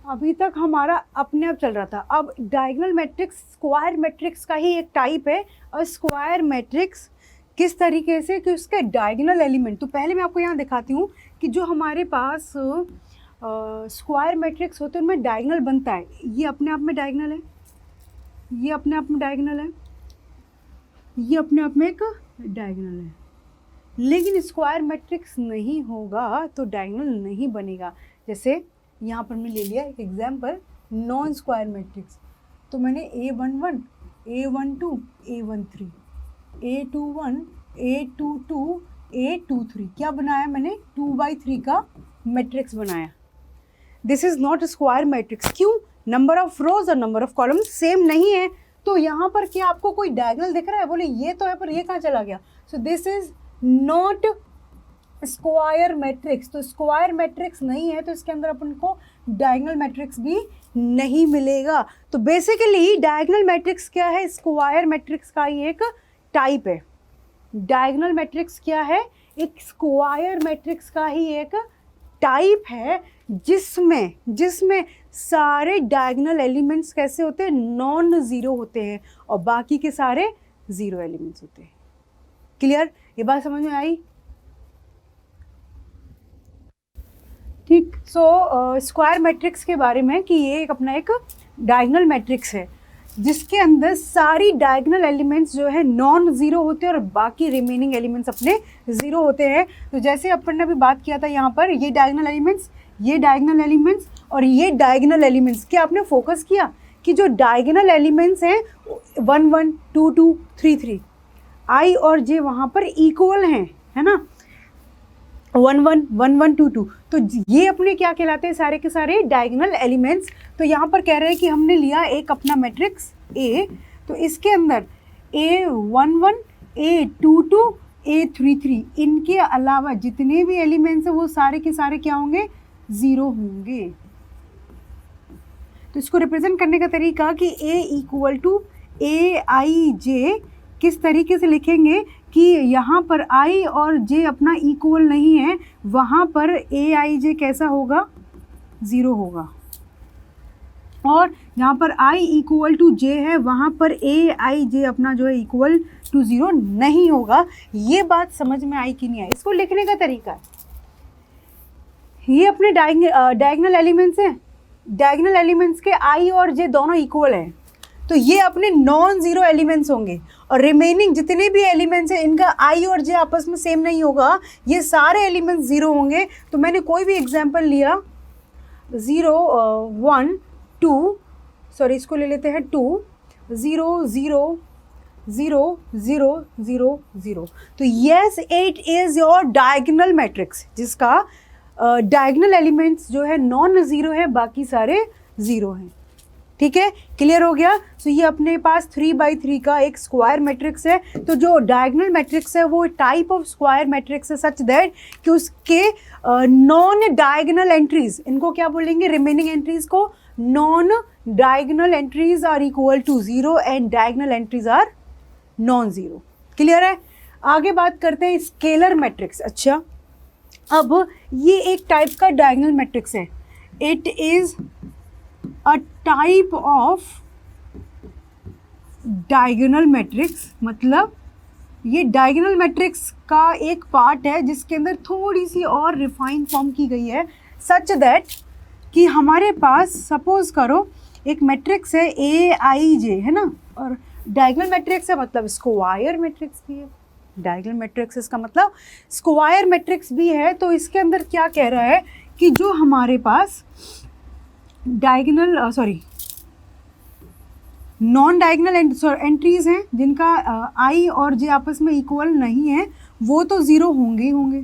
अभी तक हमारा अपने आप चल रहा था। अब डायगोनल मैट्रिक्स स्क्वायर मैट्रिक्स का ही एक टाइप है। और स्क्वायर मैट्रिक्स किस तरीके से कि उसके डायगोनल एलिमेंट, तो पहले मैं आपको यहाँ दिखाती हूँ कि जो हमारे पास स्क्वायर मैट्रिक्स होते हैं उनमें डायगोनल बनता है। ये अपने आप में डायगोनल है, ये अपने आप में डायगोनल है, ये अपने आप में एक डायगोनल है। लेकिन स्क्वायर मैट्रिक्स नहीं होगा तो डायगोनल नहीं बनेगा। जैसे यहाँ पर मैं ले लिया एक एग्जाम्पल, नॉन स्क्वायर मैट्रिक्स। तो मैंने A11, A12, A13, A21, A22, A23 क्या बनाया मैंने? 2/3 का मैट्रिक्स बनाया। This is not square matrix. क्यों? नंबर ऑफ रोज और नंबर ऑफ कॉलम सेम नहीं है। तो यहाँ पर क्या आपको कोई डायगोनल दिख रहा है? बोले ये तो है, पर ये कहाँ चला गया? सो this is not square matrix. तो स्क्वायर मैट्रिक्स नहीं है तो इसके अंदर अपन को डायगोनल मैट्रिक्स भी नहीं मिलेगा। तो बेसिकली डायगोनल मैट्रिक्स क्या है? स्क्वायर मैट्रिक्स का ही एक टाइप है। डायगोनल मैट्रिक्स क्या है? एक स्क्वायर मैट्रिक्स का ही एक टाइप है, जिसमें सारे डायगोनल एलिमेंट्स कैसे होते हैं? नॉन ज़ीरो होते हैं, और बाकी के सारे ज़ीरो एलिमेंट्स होते हैं। क्लियर? ये बात समझ में आई? ठीक। सो स्क्वायर मैट्रिक्स के बारे में कि ये अपना एक डायगोनल मैट्रिक्स है जिसके अंदर सारी डायगोनल एलिमेंट्स जो है नॉन ज़ीरो होते हैं और बाकी रिमेनिंग एलिमेंट्स अपने ज़ीरो होते हैं। तो जैसे अपन ने अभी बात किया था यहाँ पर, ये डायगोनल एलिमेंट्स, ये डायगोनल एलिमेंट्स और ये डायगोनल एलिमेंट्स, क्या आपने फोकस किया कि जो डायगोनल एलिमेंट्स हैं 1 1 2 2 3 3 आई और जे वहाँ पर इक्वल हैं, है ना? 1 1 1 1 2 2। तो ये अपने क्या कहलाते हैं? सारे के सारे डायगोनल एलिमेंट्स। तो यहाँ पर कह रहे हैं कि हमने लिया एक अपना मैट्रिक्स A, तो इसके अंदर A11, A22, A33 इनके अलावा जितने भी एलिमेंट्स हैं वो सारे के सारे क्या होंगे? ज़ीरो होंगे। तो इसको रिप्रेजेंट करने का तरीका कि A इक्वल टू AIJ किस तरीके से लिखेंगे कि यहाँ पर i और j अपना इक्वल नहीं है, वहाँ पर a i j कैसा होगा, 0 होगा। और यहाँ पर i इक्वल टू j है, वहाँ पर a i j अपना जो है इक्वल टू 0 नहीं होगा। ये बात समझ में आई कि नहीं आई? इसको लिखने का तरीका है, ये अपने डायगोनल एलिमेंट्स हैं, डायगोनल एलिमेंट्स के i और j दोनों इक्वल हैं, तो ये अपने नॉन ज़ीरो एलिमेंट्स होंगे। और रिमेनिंग जितने भी एलिमेंट्स हैं इनका i और j आपस में सेम नहीं होगा, ये सारे एलिमेंट्स ज़ीरो होंगे। तो मैंने कोई भी एग्जांपल लिया 0 1 2, सॉरी इसको ले लेते हैं 2 0 0 0 0 0 0। तो yes it is your diagonal matrix जिसका डायगोनल एलिमेंट्स जो है नॉन ज़ीरो है, बाकी सारे ज़ीरो हैं। ठीक है, क्लियर हो गया। तो ये अपने पास 3×3 का एक स्क्वायर मैट्रिक्स है। तो जो डायगोनल मैट्रिक्स है वो टाइप ऑफ स्क्वायर मैट्रिक्स है सच दैट कि उसके नॉन डायगोनल एंट्रीज, इनको क्या बोलेंगे, रिमेनिंग एंट्रीज को, non diagonal entries are equal to 0 and diagonal entries are non zero. Clear है। आगे बात करते हैं स्केलर मैट्रिक्स। अच्छा, अब ये एक टाइप का डायगोनल मैट्रिक्स है, it is a type of diagonal matrix, मतलब ये डायगोनल मैट्रिक्स का एक पार्ट है जिसके अंदर थोड़ी सी और रिफाइन फॉर्म की गई है सच दैट कि हमारे पास सपोज करो एक मैट्रिक्स है ए आई जे, है ना, और डायगोनल मैट्रिक्स है मतलब स्क्वायर मैट्रिक्स भी है। डायगोनल मैट्रिक्स इसका मतलब स्क्वायर मैट्रिक्स भी है। तो इसके अंदर क्या कह रहा है कि जो हमारे पास डायगोनल नॉन डायगोनल एंट्रीज हैं जिनका आई और जे आपस में इक्वल नहीं है, वो तो ज़ीरो होंगे ही होंगे,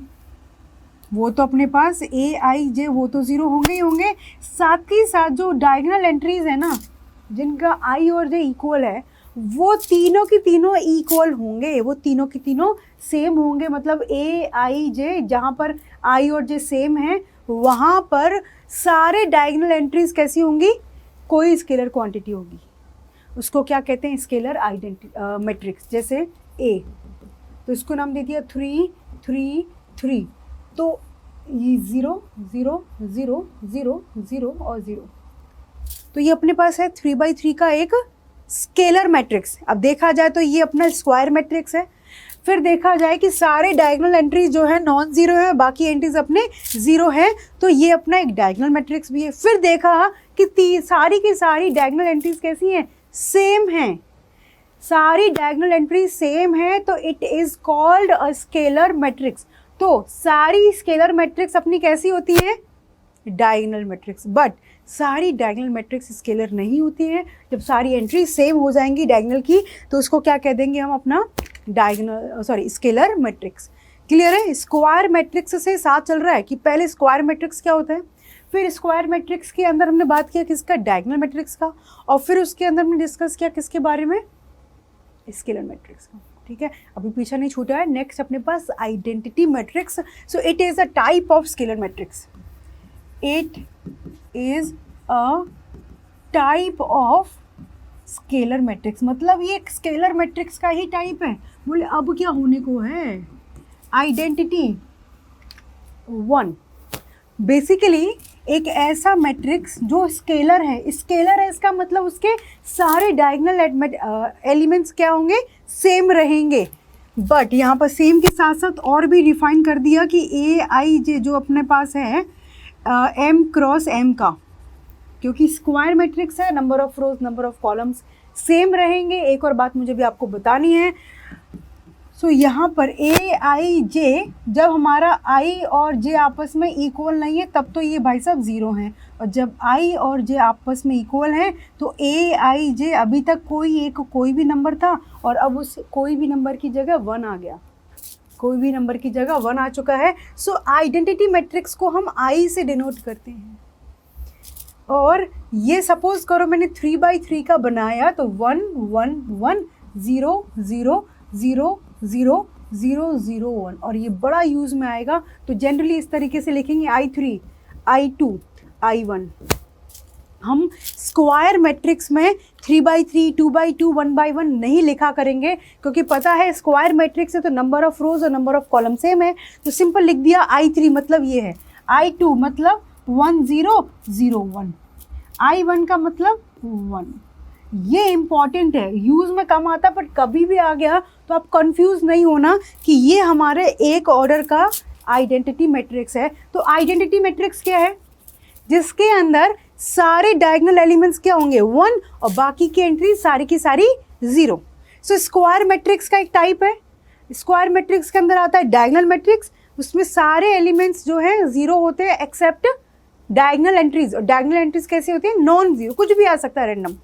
वो तो अपने पास ए आई जे वो तो ज़ीरो होंगे ही होंगे। साथ ही साथ जो डायगोनल एंट्रीज है ना जिनका आई और जे इक्वल है, वो तीनों की तीनों इक्वल होंगे, वो तीनों की तीनों सेम होंगे। मतलब ए आई जे जहाँ पर आई और जे सेम है वहाँ पर सारे डायगोनल एंट्रीज कैसी होंगी, कोई स्केलर क्वांटिटी होगी, उसको क्या कहते हैं, स्केलर आइडेंटिटी मैट्रिक्स। जैसे ए, तो इसको नाम दे दिया 3 3 3, तो ये 0 0 0 0 0 और 0, तो ये अपने पास है 3×3 का एक स्केलर मैट्रिक्स। अब देखा जाए तो ये अपना स्क्वायर मैट्रिक्स है। फिर देखा जाए कि सारे डायगोनल एंट्रीज जो है नॉन ज़ीरो है, बाकी एंट्रीज अपने ज़ीरो है, तो ये अपना एक डायगोनल मैट्रिक्स भी है। फिर देखा कि सारी की सारी डायगोनल एंट्रीज कैसी हैं, सेम हैं, सारी डायगोनल एंट्रीज सेम है, तो it is called a scalar matrix. तो सारी स्केलर मैट्रिक्स अपनी कैसी होती है, डायगोनल मैट्रिक्स। बट सारी डायगोनल मैट्रिक्स स्केलर नहीं होती हैं। जब सारी एंट्री सेम हो जाएंगी डायगोनल की, तो उसको क्या कह देंगे हम, अपना स्केलर मैट्रिक्स। क्लियर है। स्क्वायर मैट्रिक्स से साथ चल रहा है कि पहले स्क्वायर मैट्रिक्स क्या होता है, फिर स्क्वायर मैट्रिक्स के अंदर हमने बात किया किसका, डायगोनल मैट्रिक्स का, और फिर उसके अंदर हमने डिस्कस किया किसके बारे में, स्केलर मैट्रिक्स का। ठीक है, अभी पीछे नहीं छूटा है। नेक्स्ट अपने पास identity matrix. So it is a type of scalar matrix, it is a type of scalar matrix, मतलब ये एक स्केलर मैट्रिक्स का ही टाइप है। बोले अब क्या होने को है, आइडेंटिटी 1 बेसिकली एक ऐसा मैट्रिक्स जो स्केलर है। स्केलर है इसका मतलब उसके सारे डायगोनल एलिमेंट्स क्या होंगे, सेम रहेंगे। बट यहाँ पर सेम के साथ साथ और भी रिफाइन कर दिया कि ए आई जे जो अपने पास है m क्रॉस m का, क्योंकि स्क्वायर मैट्रिक्स है, number of rose number of columns same रहेंगे। एक और बात मुझे भी आपको बतानी है। सो यहाँ पर ए आई जे, जब हमारा आई और जे आपस में इक्वल नहीं है तब तो ये भाई साहब ज़ीरो हैं, और जब आई और जे आपस में इक्वल हैं तो ए आई जे अभी तक कोई भी नंबर था और अब उस कोई भी नंबर की जगह 1 आ गया, कोई भी नंबर की जगह 1 आ चुका है। सो आइडेंटिटी मैट्रिक्स को हम आई से डिनोट करते हैं। और ये सपोज करो मैंने 3×3 का बनाया तो 1 1 1 0 0 0 0 0 0 1, और ये बड़ा यूज़ में आएगा। तो जनरली इस तरीके से लिखेंगे I3 I2 I1, हम स्क्वायर मैट्रिक्स में 3x3, 2x2, 1x1 नहीं लिखा करेंगे, क्योंकि पता है स्क्वायर मैट्रिक्स है तो नंबर ऑफ रोज और नंबर ऑफ कॉलम सेम है, तो सिंपल लिख दिया I3 मतलब ये है, I2 मतलब 1 0 0 1, I1 का मतलब 1। ये इम्पॉर्टेंट है, यूज़ में कम आता है, बट कभी भी आ गया तो आप कंफ्यूज नहीं होना कि ये हमारे एक ऑर्डर का आइडेंटिटी मैट्रिक्स है। तो आइडेंटिटी मैट्रिक्स क्या है? जिसके अंदर सारे डायगोनल एलिमेंट्स क्या होंगे? 1 और बाकी की एंट्री सारी की सारी 0। सो स्क्वायर मैट्रिक्स का एक टाइप है। स्क्वायर मैट्रिक्स के अंदर आता है डायगोनल मैट्रिक्स, उसमें सारे एलिमेंट्स जो है 0 होते हैं एक्सेप्ट डायगोनल एंट्रीज। और डायगोनल एंट्रीज कैसे होती है? नॉन जीरो, कुछ भी आ सकता है रैंडम।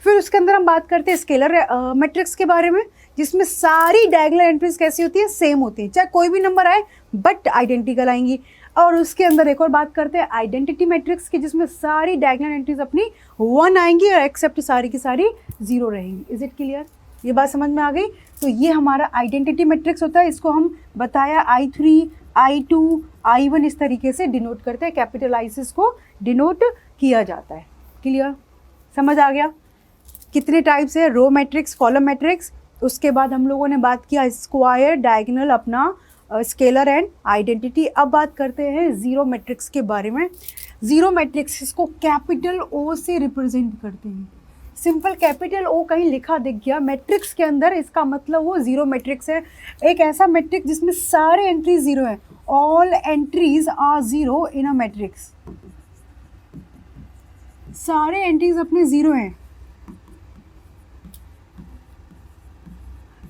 फिर उसके अंदर हम बात करते हैं स्केलर मैट्रिक्स के बारे में, जिसमें सारी डायगोनल एंट्रीज कैसी होती है? सेम होती है, चाहे कोई भी नंबर आए बट आइडेंटिकल आएंगी। और उसके अंदर एक और बात करते हैं आइडेंटिटी मैट्रिक्स की, जिसमें सारी डायगोनल एंट्रीज अपनी 1 आएंगी और एक्सेप्ट सारी की सारी 0 रहेंगी। Is it clear? ये बात समझ में आ गई? तो ये हमारा आइडेंटिटी मैट्रिक्स होता है, इसको हम बताया I3, I2, I1 इस तरीके से डिनोट करते हैं, कैपिटल I से इसको डिनोट किया जाता है। क्लियर? समझ आ गया? कितने टाइप्स है? Row matrix, column matrix. उसके बाद हम लोगों ने बात किया स्क्वायर, डायगोनल, अपना स्केलर एंड आइडेंटिटी। अब बात करते हैं जीरो मैट्रिक्स के बारे में। जीरो मैट्रिक्स इसको कैपिटल O से रिप्रेजेंट करते हैं। सिंपल कैपिटल O कहीं लिखा दिख गया मैट्रिक्स के अंदर, इसका मतलब वो जीरो मैट्रिक्स है। एक ऐसा मैट्रिक्स जिसमें सारे एंट्रीज 0 है, all entries are 0 in a matrix. सारे एंट्रीज अपने 0 हैं,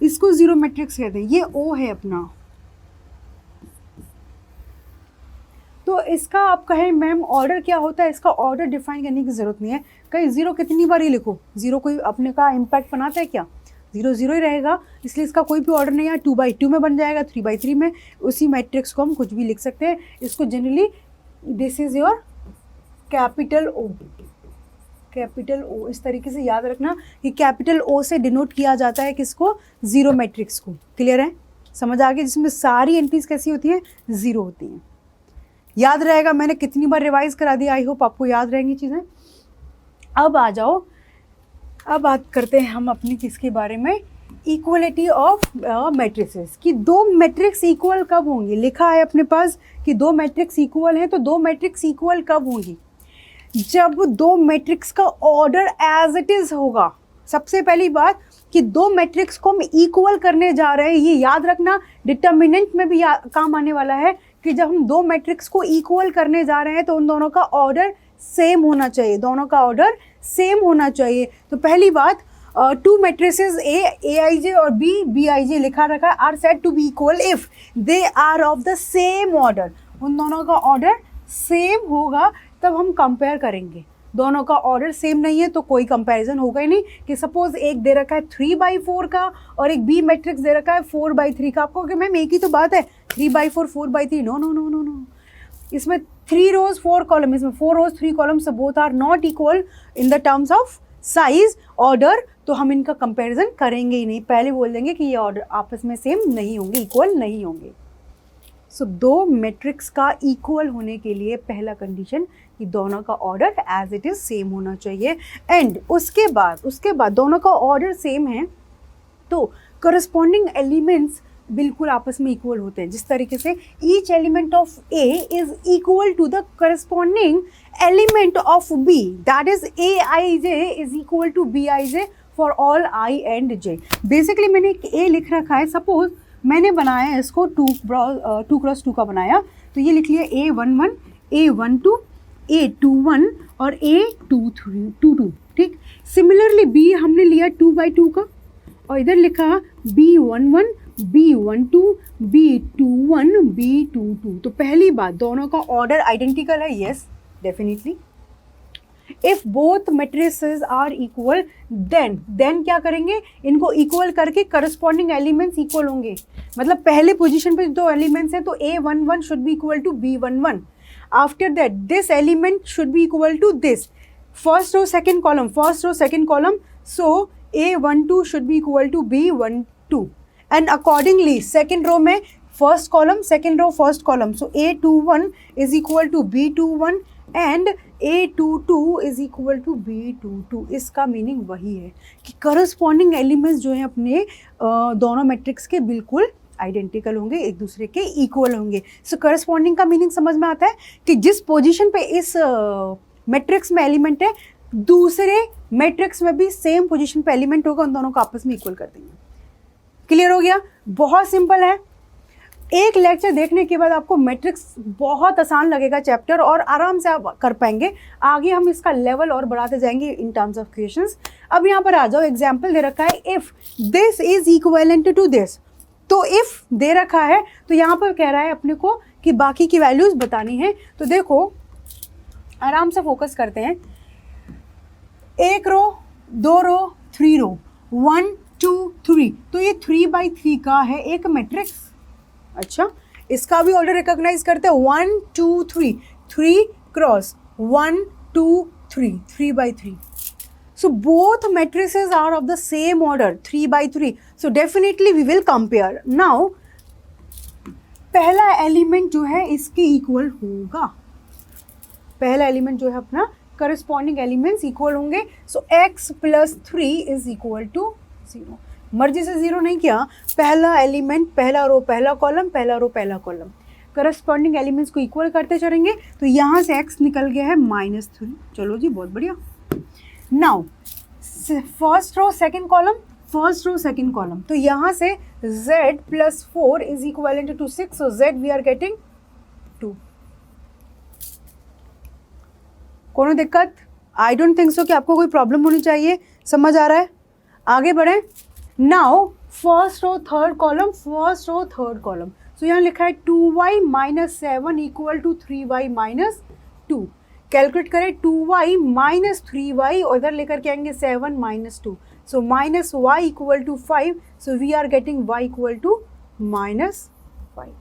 इसको जीरो मैट्रिक्स कहते हैं। ये O है अपना। तो इसका आप कहें मैम ऑर्डर क्या होता है? इसका ऑर्डर डिफाइन करने की ज़रूरत नहीं है। कहीं 0 कितनी बार ही लिखो, 0 कोई अपने का इम्पैक्ट बनाता है क्या? 0 0 ही रहेगा, इसलिए इसका कोई भी ऑर्डर नहीं है। 2x2 में बन जाएगा, 3x3 में। उसी मैट्रिक्स को हम कुछ भी लिख सकते हैं। इसको generally this is your capital O। Capital O इस तरीके से याद रखना कि कैपिटल O से डिनोट किया जाता है किसको? जीरो मैट्रिक्स को। क्लियर है? समझ आ गई? जिसमें सारी एंट्रीज कैसी होती हैं? 0 होती हैं। याद रहेगा, मैंने कितनी बार रिवाइज करा दिया, आई होप आपको याद रहेंगी चीज़ें। अब आ जाओ, अब बात करते हैं हम अपनी किसके बारे में? इक्वलिटी ऑफ मैट्रिसेस कि दो मैट्रिक्स इक्वल कब होंगी। लिखा है अपने पास कि दो मैट्रिक्स इक्वल हैं, तो दो मैट्रिक्स इक्वल कब होंगी? जब दो मैट्रिक्स का ऑर्डर एज इट इज़ होगा। सबसे पहली बात कि दो मैट्रिक्स को हम इक्वल करने जा रहे हैं, ये याद रखना। डिटर्मिनेंट में भी काम आने वाला है कि जब हम दो मैट्रिक्स को इक्वल करने जा रहे हैं तो उन दोनों का ऑर्डर सेम होना चाहिए, दोनों का ऑर्डर सेम होना चाहिए। तो पहली बात, टू मैट्रिसेस AIJ और BIJ लिखा रखा है, are said to be equal if they are of the same order. उन दोनों का ऑर्डर सेम होगा तब हम कंपेयर करेंगे। दोनों का ऑर्डर सेम नहीं है तो कोई कंपैरिजन होगा ही नहीं। कि सपोज एक दे रखा है 3/4 का और एक B मैट्रिक्स दे रखा है 4/3 का, आपको कि मैम एक ही तो बात है 3/4 4/3। No no no no no, इसमें 3 रोज 4 कॉलम, इसमें 4 rows 3 column, so both are not equal in the terms of size order, तो हम इनका कंपैरिजन करेंगे ही नहीं। पहले बोल देंगे कि ये ऑर्डर आपस में सेम नहीं होंगे, इक्वल नहीं होंगे। सो दो मैट्रिक्स का इक्वल होने के लिए पहला कंडीशन कि दोनों का order as it is same होना चाहिए। एंड उसके बाद दोनों का ऑर्डर सेम है तो करस्पॉन्डिंग एलिमेंट्स बिल्कुल आपस में इक्वल होते हैं। जिस तरीके से each element of A is equal to the corresponding element of B, that is AIJ is equal to BIJ for all I and J। Basically मैंने एक A लिख रखा है, सपोज मैंने बनाया इसको 2x2 का बनाया, तो ये लिख लिया A11, A12, A21 और A22। ठीक, सिमिलरली B हमने लिया 2/2 का और इधर लिखा B11, B12, B21, B22। तो पहली बात, दोनों का ऑर्डर आइडेंटिकल है। Yes, definitely. If both matrices are equal then क्या करेंगे? इनको इक्वल करके करस्पॉन्डिंग एलिमेंट्स इक्वल होंगे। मतलब पहले पोजीशन पे दो एलिमेंट्स हैं तो A11 should be equal to B11। After that this element should be equal to this, first row second column, so A12 should be equal to B12 and accordingly second row में first column, second row first column, so A21 is equal to B21 and A22 is equal to B22। इसका meaning वही है कि corresponding elements जो हैं अपने दोनों matrix के बिल्कुल आइडेंटिकल होंगे, एक दूसरे के इक्वल होंगे। सो करस्पॉन्डिंग का मीनिंग समझ में आता है कि जिस पोजीशन पे इस मैट्रिक्स में एलिमेंट है, दूसरे मैट्रिक्स में भी सेम पोजीशन पे एलिमेंट होगा, उन दोनों को आपस में इक्वल कर देंगे। क्लियर हो गया? बहुत सिंपल है। एक लेक्चर देखने के बाद आपको मैट्रिक्स बहुत आसान लगेगा चैप्टर, और आराम से आप कर पाएंगे। आगे हम इसका लेवल और बढ़ाते जाएंगे इन टर्म्स ऑफ क्वेश्चंस। अब यहाँ पर आ जाओ, एग्जाम्पल दे रखा है if this is equivalent to this. तो इफ दे रखा है तो यहाँ पर कह रहा है अपने को कि बाकी की वैल्यूज बतानी है। तो देखो आराम से फोकस करते हैं। एक रो, दो रो, 3 रो, 1 2 3, तो ये 3x3 का है एक मैट्रिक्स। अच्छा, इसका भी ऑर्डर रिकॉग्नाइज करते हैं, 1 2 3, 3 cross 1 2 3, 3x3। So both matrices are of the same order, 3x3. So definitely we will compare. Now पहला एलिमेंट जो है इसके इक्वल होगा। पहला एलिमेंट जो है अपना करस्पॉन्डिंग एलिमेंट्स इक्वल होंगे। सो x + 3 इज इक्वल टू 0। मर्जी से 0 नहीं किया, पहला एलिमेंट पहला रो पहला कॉलम, पहला रो पहला कॉलम, करस्पॉन्डिंग एलिमेंट्स को इक्वल करते चलेंगे। तो यहाँ से x निकल गया है -3। चलो जी, बहुत बढ़िया। Now first row second column, first row second column, तो यहाँ से z + 4 is equal to 6। So z we are getting 2। कोनो दिक्कत? आई डोंट थिंक सो कि आपको कोई प्रॉब्लम होनी चाहिए। समझ आ रहा है? आगे बढ़े। Now first row third column, first row third column, so यहाँ लिखा है 2y - 7 equal to 3y - 2। Calculate करें 2y - 3y, और इधर लेकर के आएंगे 7 - 2, so -y equal to 5। So we are getting y equal to -5,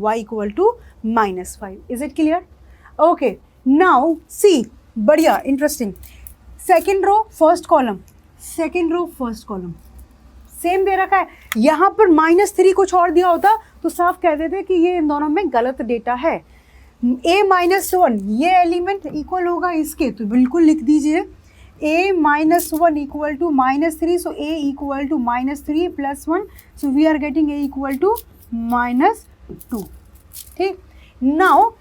y equal to -5। Is it clear? Okay, now see, बढ़िया interesting. Second row first column, second row first column same दे रखा है। यहाँ पर -3 कुछ और दिया होता तो साफ कह देते कि ये इन दोनों में गलत डेटा है। a - 1 ये एलिमेंट इक्वल होगा इसके, तो बिल्कुल लिख दीजिए a - 1 equal to -3। So a equal to -3 + 1, so we are getting a equal to -2। ठीक, now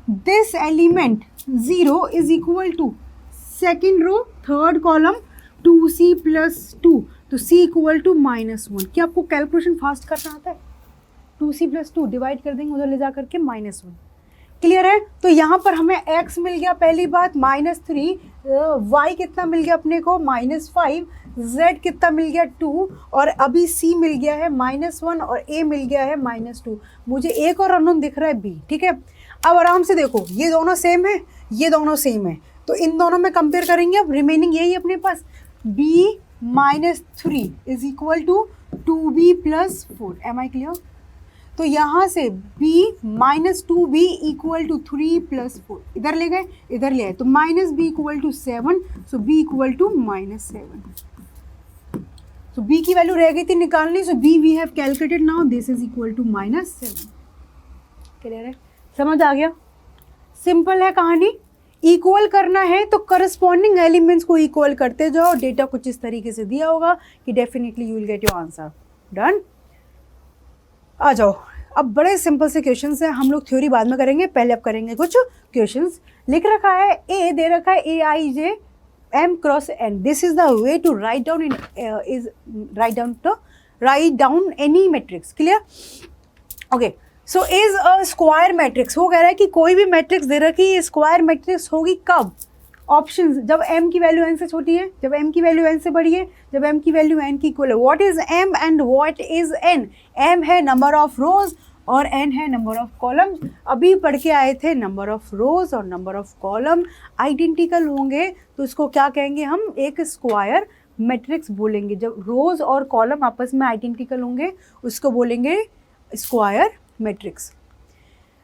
this element 0 is equal to second row third column 2c + 2, तो c इक्वल टू -1। क्या आपको कैलकुलेशन फास्ट करना आता है? 2c + 2 डिवाइड कर देंगे उधर ले जा करके -1। क्लियर है? तो यहाँ पर हमें x मिल गया, पहली बात -3, y कितना मिल गया अपने को -5, z कितना मिल गया 2, और अभी c मिल गया है -1 और a मिल गया है -2। मुझे एक और अननोन दिख रहा है b। ठीक है, अब आराम से देखो, ये दोनों सेम है, ये दोनों सेम है, तो इन दोनों में कंपेयर करेंगे। अब रिमेनिंग यही है अपने पास, b - 3 is equal to 2b + 4। Am I clear? तो यहाँ से b - 2b इक्वल टू 3 + 4, इधर ले गए, इधर ले आए, तो -b equal to 7। So b equal to -7। So b की वैल्यू रह गई थी निकालनी, so b we have calculated. Now this is equal to -7। Clear है? समझ आ गया? सिंपल है कहानी। इक्वल करना है तो करस्पॉन्डिंग एलिमेंट्स को इक्वल करते जाओ। डेटा कुछ इस तरीके से दिया होगा कि definitely you will get your answer. Done? आ जाओ, अब बड़े सिंपल से क्वेश्चंस हैं, हम लोग थ्योरी बाद में करेंगे, पहले अब करेंगे कुछ क्वेश्चंस। लिख रखा है ए दे रखा है aij m cross n। This is the way to write down any matrix. Clear? Okay, so is a square matrix. वो कह रहा है कि कोई भी मैट्रिक्स दे रखी है, स्क्वायर मैट्रिक्स होगी कब? ऑप्शंस, जब m की वैल्यू n से छोटी है, जब m की वैल्यू n से बड़ी है, जब m की वैल्यू n की इक्वल है। What is m and what is n? m है नंबर ऑफ रोज और n है नंबर ऑफ कॉलम्स। अभी पढ़ के आए थे, नंबर ऑफ रोज और नंबर ऑफ कॉलम आइडेंटिकल होंगे तो इसको क्या कहेंगे हम? एक स्क्वायर मैट्रिक्स बोलेंगे। जब रोज और कॉलम आपस में आइडेंटिकल होंगे उसको बोलेंगे square matrix.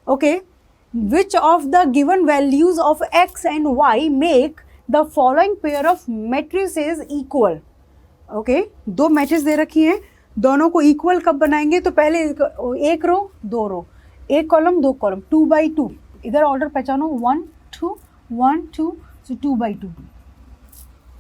Okay, which of the given values of x and y make the following pair of matrices equal? Okay, दो मैट्रिक्स दे रखी हैं, दोनों को इक्वल कब बनाएंगे? तो पहले एक रो दो रो, एक कॉलम दो कॉलम, 2 by 2। इधर ऑर्डर पहचानो 1 1 2, सो 2/2।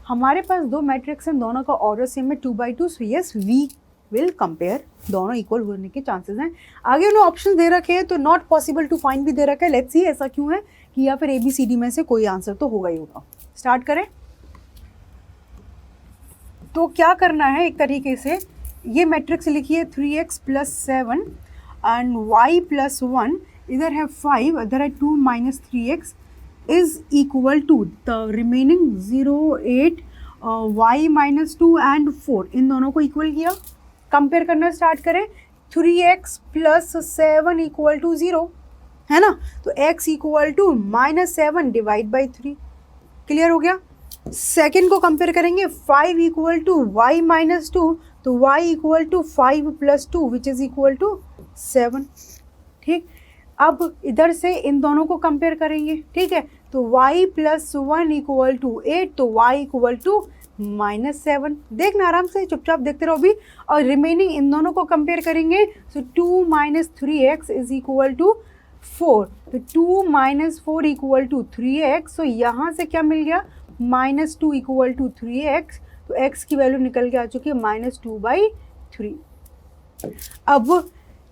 हमारे पास दो मैट्रिक्स हैं, दोनों का ऑर्डर सेम है 2/2, so yes we will compare, दोनों इक्वल होने के चांसेस हैं। आगे उन्हें ऑप्शन दे रखे हैं तो नॉट पॉसिबल टू फाइंड भी दे रखा है। लेट्स सी ऐसा क्यों है कि या फिर ABCD में से कोई आंसर तो होगा ही होगा। स्टार्ट करें। तो क्या करना है, एक तरीके से ये मैट्रिक्स लिखिए 3x + 7 एंड y + 1, इधर है 5, इधर है 2 - 3x is equal to the remaining 0 8 y - 2 and 4, इन दोनों को इक्वल किया। कंपेयर करना स्टार्ट करें। 3x + 7 = 0 है ना, तो x = -7 / 3। क्लियर हो गया। सेकेंड को कंपेयर करेंगे, 5 = y - 2, तो y = 5 + 2 which is equal to 7। ठीक, अब इधर से इन दोनों को कंपेयर करेंगे। ठीक है, तो y + 1 = 8, तो y = -7। देखना आराम से, चुपचाप देखते रहो भी। और रिमेनिंग इन दोनों को कंपेयर करेंगे, सो 2 - 3x इज इक्वल टू 4, तो 2 - 4 = 3x। तो यहाँ से क्या मिल गया, -2 = 3x, तो x की वैल्यू निकल के आ चुकी है -2/3। अब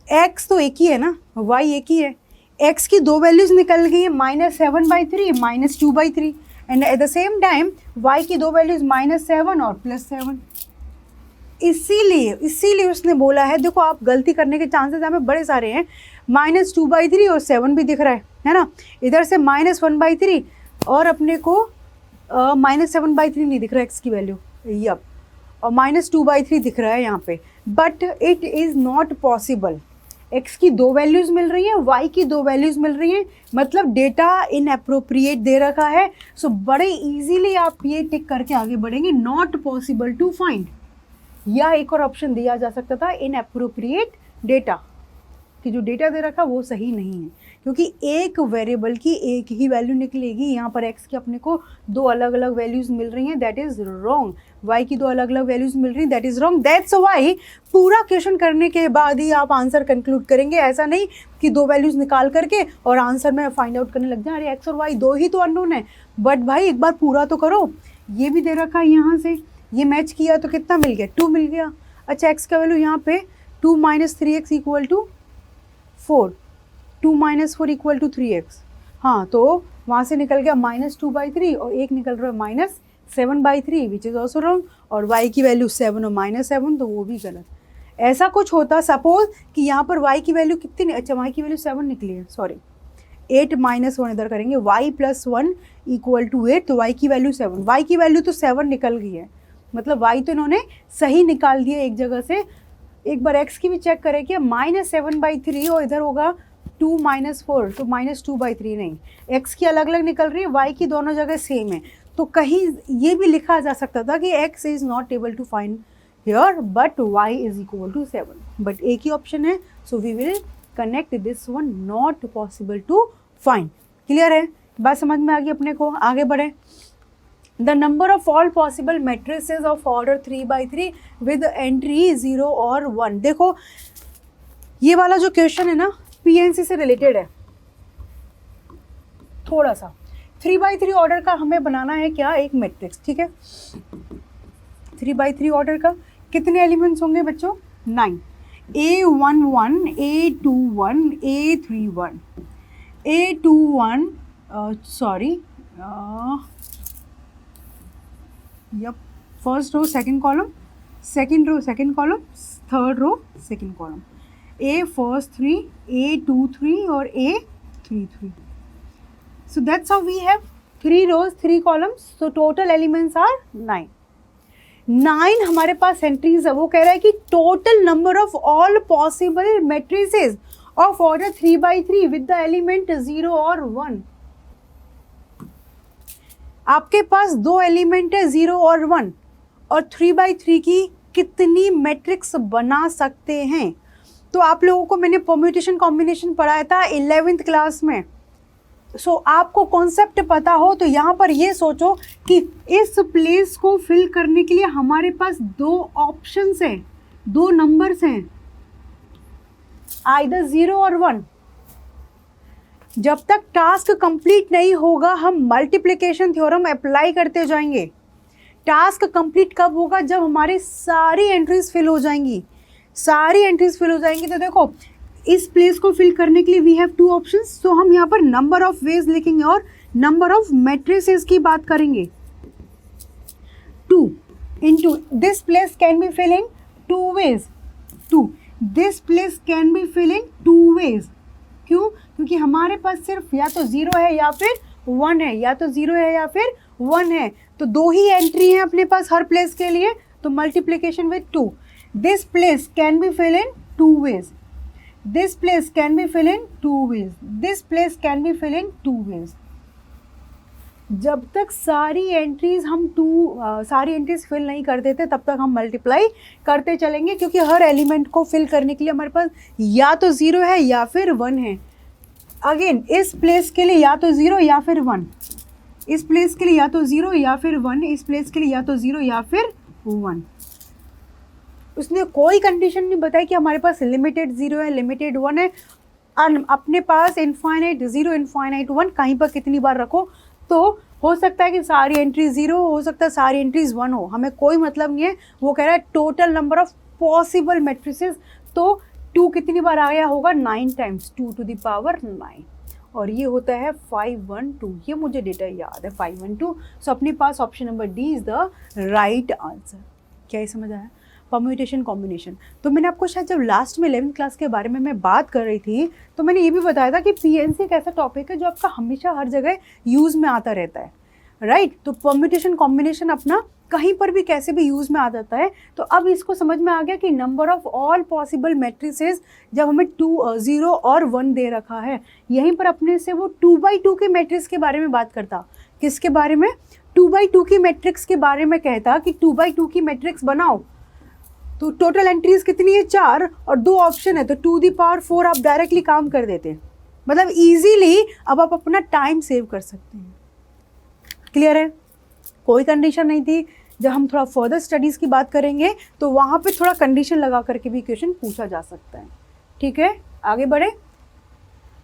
x तो एक ही है ना, y एक ही है, x की दो वैल्यूज निकल गई है, -7/3 -2/3, and at the same time y की दो वैल्यूज -7 और +7। इसीलिए उसने बोला है, देखो आप गलती करने के चांसेस हमें बड़े सारे हैं, -2/3 और 7 भी दिख रहा है ना, इधर से -1/3 और अपने को -7/3 नहीं दिख रहा है x की वैल्यू, यप, और -2/3 दिख रहा है यहाँ पे, but it is not possible. x की दो वैल्यूज़ मिल रही हैं, y की दो वैल्यूज़ मिल रही हैं, मतलब डेटा इनएप्रोप्रिएट दे रखा है। सो बड़े इजीली आप ये टिक करके आगे बढ़ेंगे, नॉट पॉसिबल टू फाइंड, या एक और ऑप्शन दिया जा सकता था इनएप्रोप्रिएट डेटा, कि जो डेटा दे रखा वो सही नहीं है, क्योंकि एक वेरिएबल की एक ही वैल्यू निकलेगी। यहाँ पर x की अपने को दो अलग अलग वैल्यूज़ मिल रही हैं, दैट इज़ रॉन्ग। y की दो अलग अलग वैल्यूज़ मिल रही हैं, that is wrong. That's why पूरा क्वेश्चन करने के बाद ही आप आंसर कंक्लूड करेंगे, ऐसा नहीं कि दो वैल्यूज़ निकाल करके और आंसर में फाइंड आउट करने लग जाए, अरे x और y दो ही तो अननोन है। बट भाई एक बार पूरा तो करो, ये भी दे रखा है, यहाँ से ये मैच किया तो कितना मिल गया, 2 मिल गया। अच्छा, x का वैल्यू यहाँ पे 2 - 3x = 4, 2 - 4 = 3x, हाँ, तो वहाँ से निकल गया -2/3 और एक निकल रहा है -7/3 विच इज़ ऑल्सो रॉन्ग, और y की वैल्यू 7 और -7, तो वो भी गलत। ऐसा कुछ होता, सपोज कि यहाँ पर y की वैल्यू कितनी, अच्छा y की वैल्यू 7 निकली है, सॉरी 8 - 1 इधर करेंगे, y + 1 = 8, तो y की वैल्यू 7, y की वैल्यू तो 7 निकल गई है, मतलब y तो इन्होंने सही निकाल दिया एक जगह से। एक बार x की भी चेक करें कि -7/3 और इधर होगा 2 - 4, तो -2/3 नहीं, x की अलग अलग निकल रही है, y की दोनों जगह सेम है, तो कहीं ये भी लिखा जा सकता था कि x is not able to find here but y is equal to 7, but एक ही ऑप्शन है, so we will connect this one, not possible to find. Clear है, बात समझ में आ गई अपने को, आगे बढ़े। The number of all possible matrices of order 3/3 with entry 0 और 1। देखो ये वाला जो क्वेश्चन है ना PNC से रिलेटेड है थोड़ा सा। 3/3 ऑर्डर का हमें बनाना है क्या, एक मैट्रिक्स, ठीक है। 3/3 ऑर्डर का कितने एलिमेंट्स होंगे बच्चों, 9, A11 A21 A31 A21 sorry yup, first row second column, second row second column, third row second column, A first 3 A23 और A33। So that's how we have 3 rows 3 columns, so total elements are 9। 9 हमारे पास entries है, वो कह रहा है कि total number of all possible matrices of order 3/3 with the element 0 और 1। आपके पास दो एलिमेंट है 0 और 1, और 3/3 की कितनी मैट्रिक्स बना सकते हैं। तो आप लोगों को मैंने परम्यूटेशन कॉम्बिनेशन पढ़ाया था 11th क्लास में, सो आपको कॉन्सेप्ट पता हो तो यहाँ पर ये सोचो कि इस प्लेस को फिल करने के लिए हमारे पास दो ऑप्शंस हैं, दो नंबर्स हैं, आइदर 0 और 1। जब तक टास्क कंप्लीट नहीं होगा हम मल्टीप्लिकेशन थ्योरम अप्लाई करते जाएंगे। टास्क कंप्लीट कब होगा? जब हमारी सारी एंट्रीज फिल हो जाएंगी। सारी एंट्रीज फिल हो जाएंगी तो देखो इस प्लेस को फिल करने के लिए वी हैव 2 ऑप्शंस। तो हम यहाँ पर नंबर ऑफ वेज लिखेंगे और नंबर ऑफ मैट्रिसेस की बात करेंगे। 2 into this place can be filled in 2 ways. 2 this place can be filled in 2 ways. क्यों? क्योंकि हमारे पास सिर्फ या तो 0 है या फिर 1 है, या तो 0 है या फिर 1 है। तो 2 ही एंट्री है अपने पास हर प्लेस के लिए, तो multiplication with 2। This place can be fill in 2 ways. This place can be fill in 2 ways. This place can be fill in 2 ways. जब तक सारी एंट्रीज सारी एंट्रीज फिल नहीं कर देते तब तक हम मल्टीप्लाई करते चलेंगे, क्योंकि हर एलिमेंट को फिल करने के लिए हमारे पास या तो 0 है या फिर 1 है। अगेन इस प्लेस के लिए या तो 0 या फिर 1, इस प्लेस के लिए या तो 0 या फिर 1, इस प्लेस के लिए या तो 0 या फिर 1। उसने कोई कंडीशन नहीं बताई कि हमारे पास लिमिटेड 0 है, लिमिटेड 1 है। अपने पास इनफाइनाइट 0, इनफाइनाइट 1, कहीं पर कितनी बार रखो। तो हो सकता है कि सारी एंट्री 0 हो सकता है सारी एंट्रीज 1 हो, हमें कोई मतलब नहीं है। वो कह रहा है total number of possible matrices. तो 2 कितनी बार आया होगा? 9 टाइम्स, 2 to the power 9, और ये होता है 512। ये मुझे डेटा याद है 512। सो अपने पास option number D is the right answer. क्या ये समझ आया? Permutation combination. तो मैंने आपको शायद जब लास्ट में 11th क्लास के बारे में मैं बात कर रही थी तो मैंने ये भी बताया था कि पीएनसी एक ऐसा टॉपिक है जो आपका हमेशा हर जगह यूज़ में आता रहता है, राइट। तो परम्यूटेशन कॉम्बिनेशन अपना कहीं पर भी कैसे भी यूज़ में आ जाता है। तो अब इसको समझ में आ गया कि number of all possible matrices जब हमें 0 और 1 दे रखा है, यहीं पर अपने से वो 2x2 के मैट्रिक्स के बारे में बात करता। किसके बारे में? 2x2 की मैट्रिक्स के बारे में कहता कि 2x2 की मैट्रिक्स बनाओ। तो टोटल एंट्रीज कितनी है? 4, और 2 ऑप्शन है, तो 2 the power 4 आप डायरेक्टली काम कर देते, मतलब इजीली अब आप अपना टाइम सेव कर सकते हैं। क्लियर है? कोई कंडीशन नहीं थी। जब हम थोड़ा फर्दर स्टडीज़ की बात करेंगे तो वहाँ पे थोड़ा कंडीशन लगा करके भी क्वेश्चन पूछा जा सकता है। ठीक है, आगे बढ़े।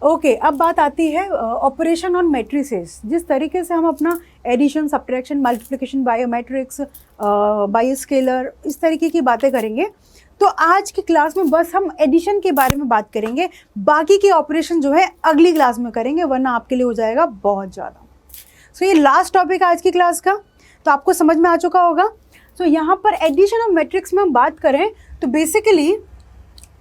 ओके, अब बात आती है ऑपरेशन ऑन मैट्रिसेस। जिस तरीके से हम अपना एडिशन, सब्ट्रैक्शन, मल्टीप्लिकेशन, बायोमेट्रिक्स, बायोस्केलर, इस तरीके की बातें करेंगे। तो आज की क्लास में बस हम एडिशन के बारे में बात करेंगे, बाकी के ऑपरेशन जो है अगली क्लास में करेंगे, वरना आपके लिए हो जाएगा बहुत ज़्यादा। सो ये लास्ट टॉपिक है आज की क्लास का, तो आपको समझ में आ चुका होगा। सो यहाँ पर एडिशन ऑफ मैट्रिक्स में हम बात करें तो बेसिकली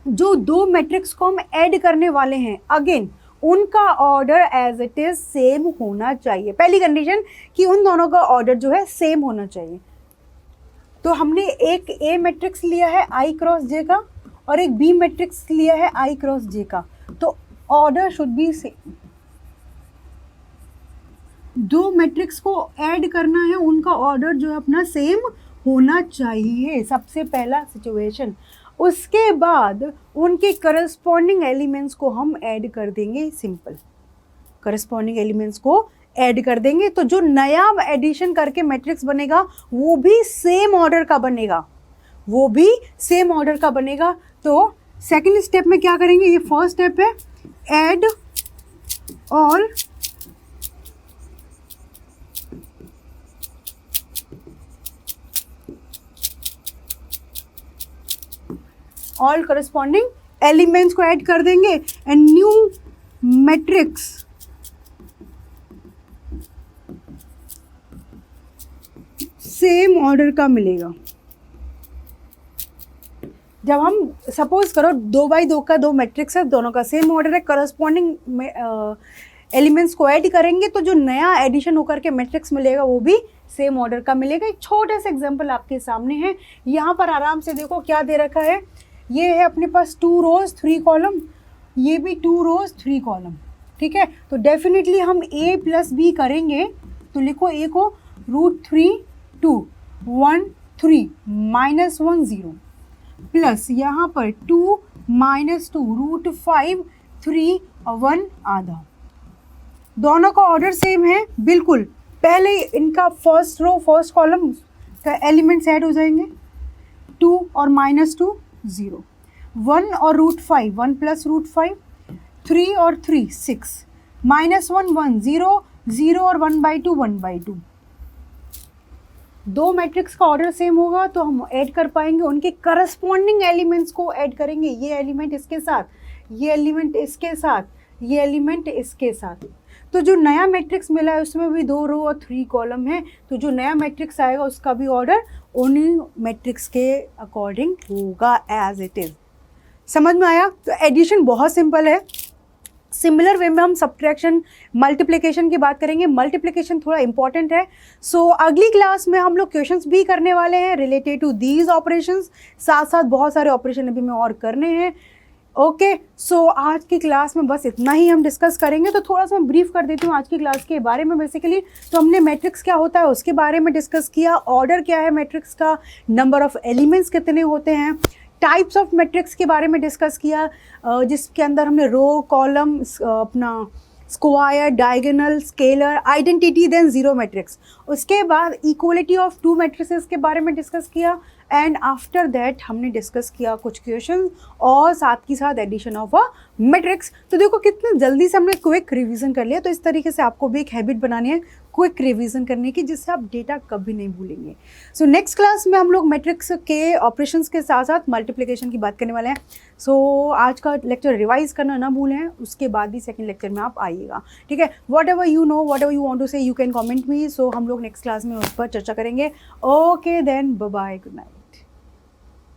जो 2 मैट्रिक्स को हम ऐड करने वाले हैं, अगेन उनका order as it is same होना चाहिए। पहली कंडीशन कि उन दोनों का ऑर्डर जो है सेम होना चाहिए। तो हमने एक ए मैट्रिक्स लिया है i क्रॉस जे का और एक बी मैट्रिक्स लिया है i क्रॉस जे का, तो order should be same. 2 matrix को ऐड करना है, उनका ऑर्डर जो है अपना सेम होना चाहिए, सबसे पहला सिचुएशन। उसके बाद उनके करस्पॉन्डिंग एलिमेंट्स को हम ऐड कर देंगे। सिंपल, करस्पॉन्डिंग एलिमेंट्स को ऐड कर देंगे तो जो नया एडिशन करके मैट्रिक्स बनेगा वो भी सेम ऑर्डर का बनेगा, वो भी सेम ऑर्डर का बनेगा। तो सेकंड स्टेप में क्या करेंगे? ये फर्स्ट स्टेप है, add all all corresponding elements को ऐड कर देंगे and new matrix same order का मिलेगा। जब हम सपोज करो 2x2 का 2 मैट्रिक्स है, दोनों का सेम ऑर्डर है, करस्पॉन्डिंग एलिमेंट्स को ऐड करेंगे तो जो नया एडिशन होकर के मैट्रिक्स मिलेगा वो भी सेम ऑर्डर का मिलेगा। एक छोटा सा एग्जांपल आपके सामने है, यहाँ पर आराम से देखो क्या दे रखा है। ये है अपने पास 2 रोज 3 कॉलम, ये भी 2 रोज 3 कॉलम, ठीक है। तो डेफिनेटली हम a प्लस बी करेंगे तो लिखो a को √3 2 1 3 -1 0 प्लस यहाँ पर 2 -2 √5 3 और 1 आधा। दोनों का ऑर्डर सेम है बिल्कुल। पहले इनका फर्स्ट रो फर्स्ट कॉलम का एलिमेंट्स ऐड हो जाएंगे, 2 और -2 0, 1 और √5 1 प्लस √5 3 और 3 6 -1 1 0 0 और 1/2 1/2। दो मैट्रिक्स का ऑर्डर सेम होगा तो हम ऐड कर पाएंगे, उनके करस्पॉन्डिंग एलिमेंट्स को ऐड करेंगे। ये एलिमेंट इसके साथ, ये एलिमेंट इसके साथ, ये एलिमेंट इसके साथ। तो जो नया मैट्रिक्स मिला है उसमें भी 2 रो और 3 कॉलम है, तो जो नया मैट्रिक्स आएगा उसका भी ऑर्डर उन्हीं मैट्रिक्स के अकॉर्डिंग होगा एज इट इज। समझ में आया? तो एडिशन बहुत सिंपल है। सिमिलर वे में हम सब्ट्रैक्शन मल्टीप्लिकेशन की बात करेंगे। मल्टीप्लिकेशन थोड़ा इंपॉर्टेंट है। सो अगली क्लास में हम लोग क्वेश्चंस भी करने वाले हैं रिलेटेड टू दीज ऑपरेशंस, साथ साथ बहुत सारे ऑपरेशन अभी में और करने हैं। ओके, सो आज की क्लास में बस इतना ही हम डिस्कस करेंगे। तो थोड़ा सा मैं ब्रीफ कर देती हूँ आज की क्लास के बारे में। बेसिकली तो हमने मैट्रिक्स क्या होता है उसके बारे में डिस्कस किया, ऑर्डर क्या है मैट्रिक्स का, नंबर ऑफ एलिमेंट्स कितने होते हैं, टाइप्स ऑफ मैट्रिक्स के बारे में डिस्कस किया, जिसके अंदर हमने रो, कॉलम, अपना square, diagonal, scalar, identity, than zero matrix. उसके बाद इक्वलिटी ऑफ टू मैट्रिसेस के बारे में डिस्कस किया एंड आफ्टर दैट हमने डिस्कस किया कुछ क्वेश्चन और साथ ही साथ एडिशन ऑफ अ मैट्रिक्स। तो देखो कितने जल्दी से हमने क्विक रिवीजन कर लिया। तो इस तरीके से आपको भी एक हैबिट बनानी है क्विक रिवीजन करने की, जिससे आप डेटा कभी नहीं भूलेंगे। सो नेक्स्ट क्लास में हम लोग मैट्रिक्स के ऑपरेशंस के साथ साथ मल्टीप्लिकेशन की बात करने वाले हैं। सो आज का लेक्चर रिवाइज करना ना भूलें, उसके बाद ही सेकंड लेक्चर में आप आइएगा। ठीक है, whatever you know, whatever you want to say, you can comment me. सो हम लोग नेक्स्ट क्लास में उस पर चर्चा करेंगे। Okay then, bye bye, good night.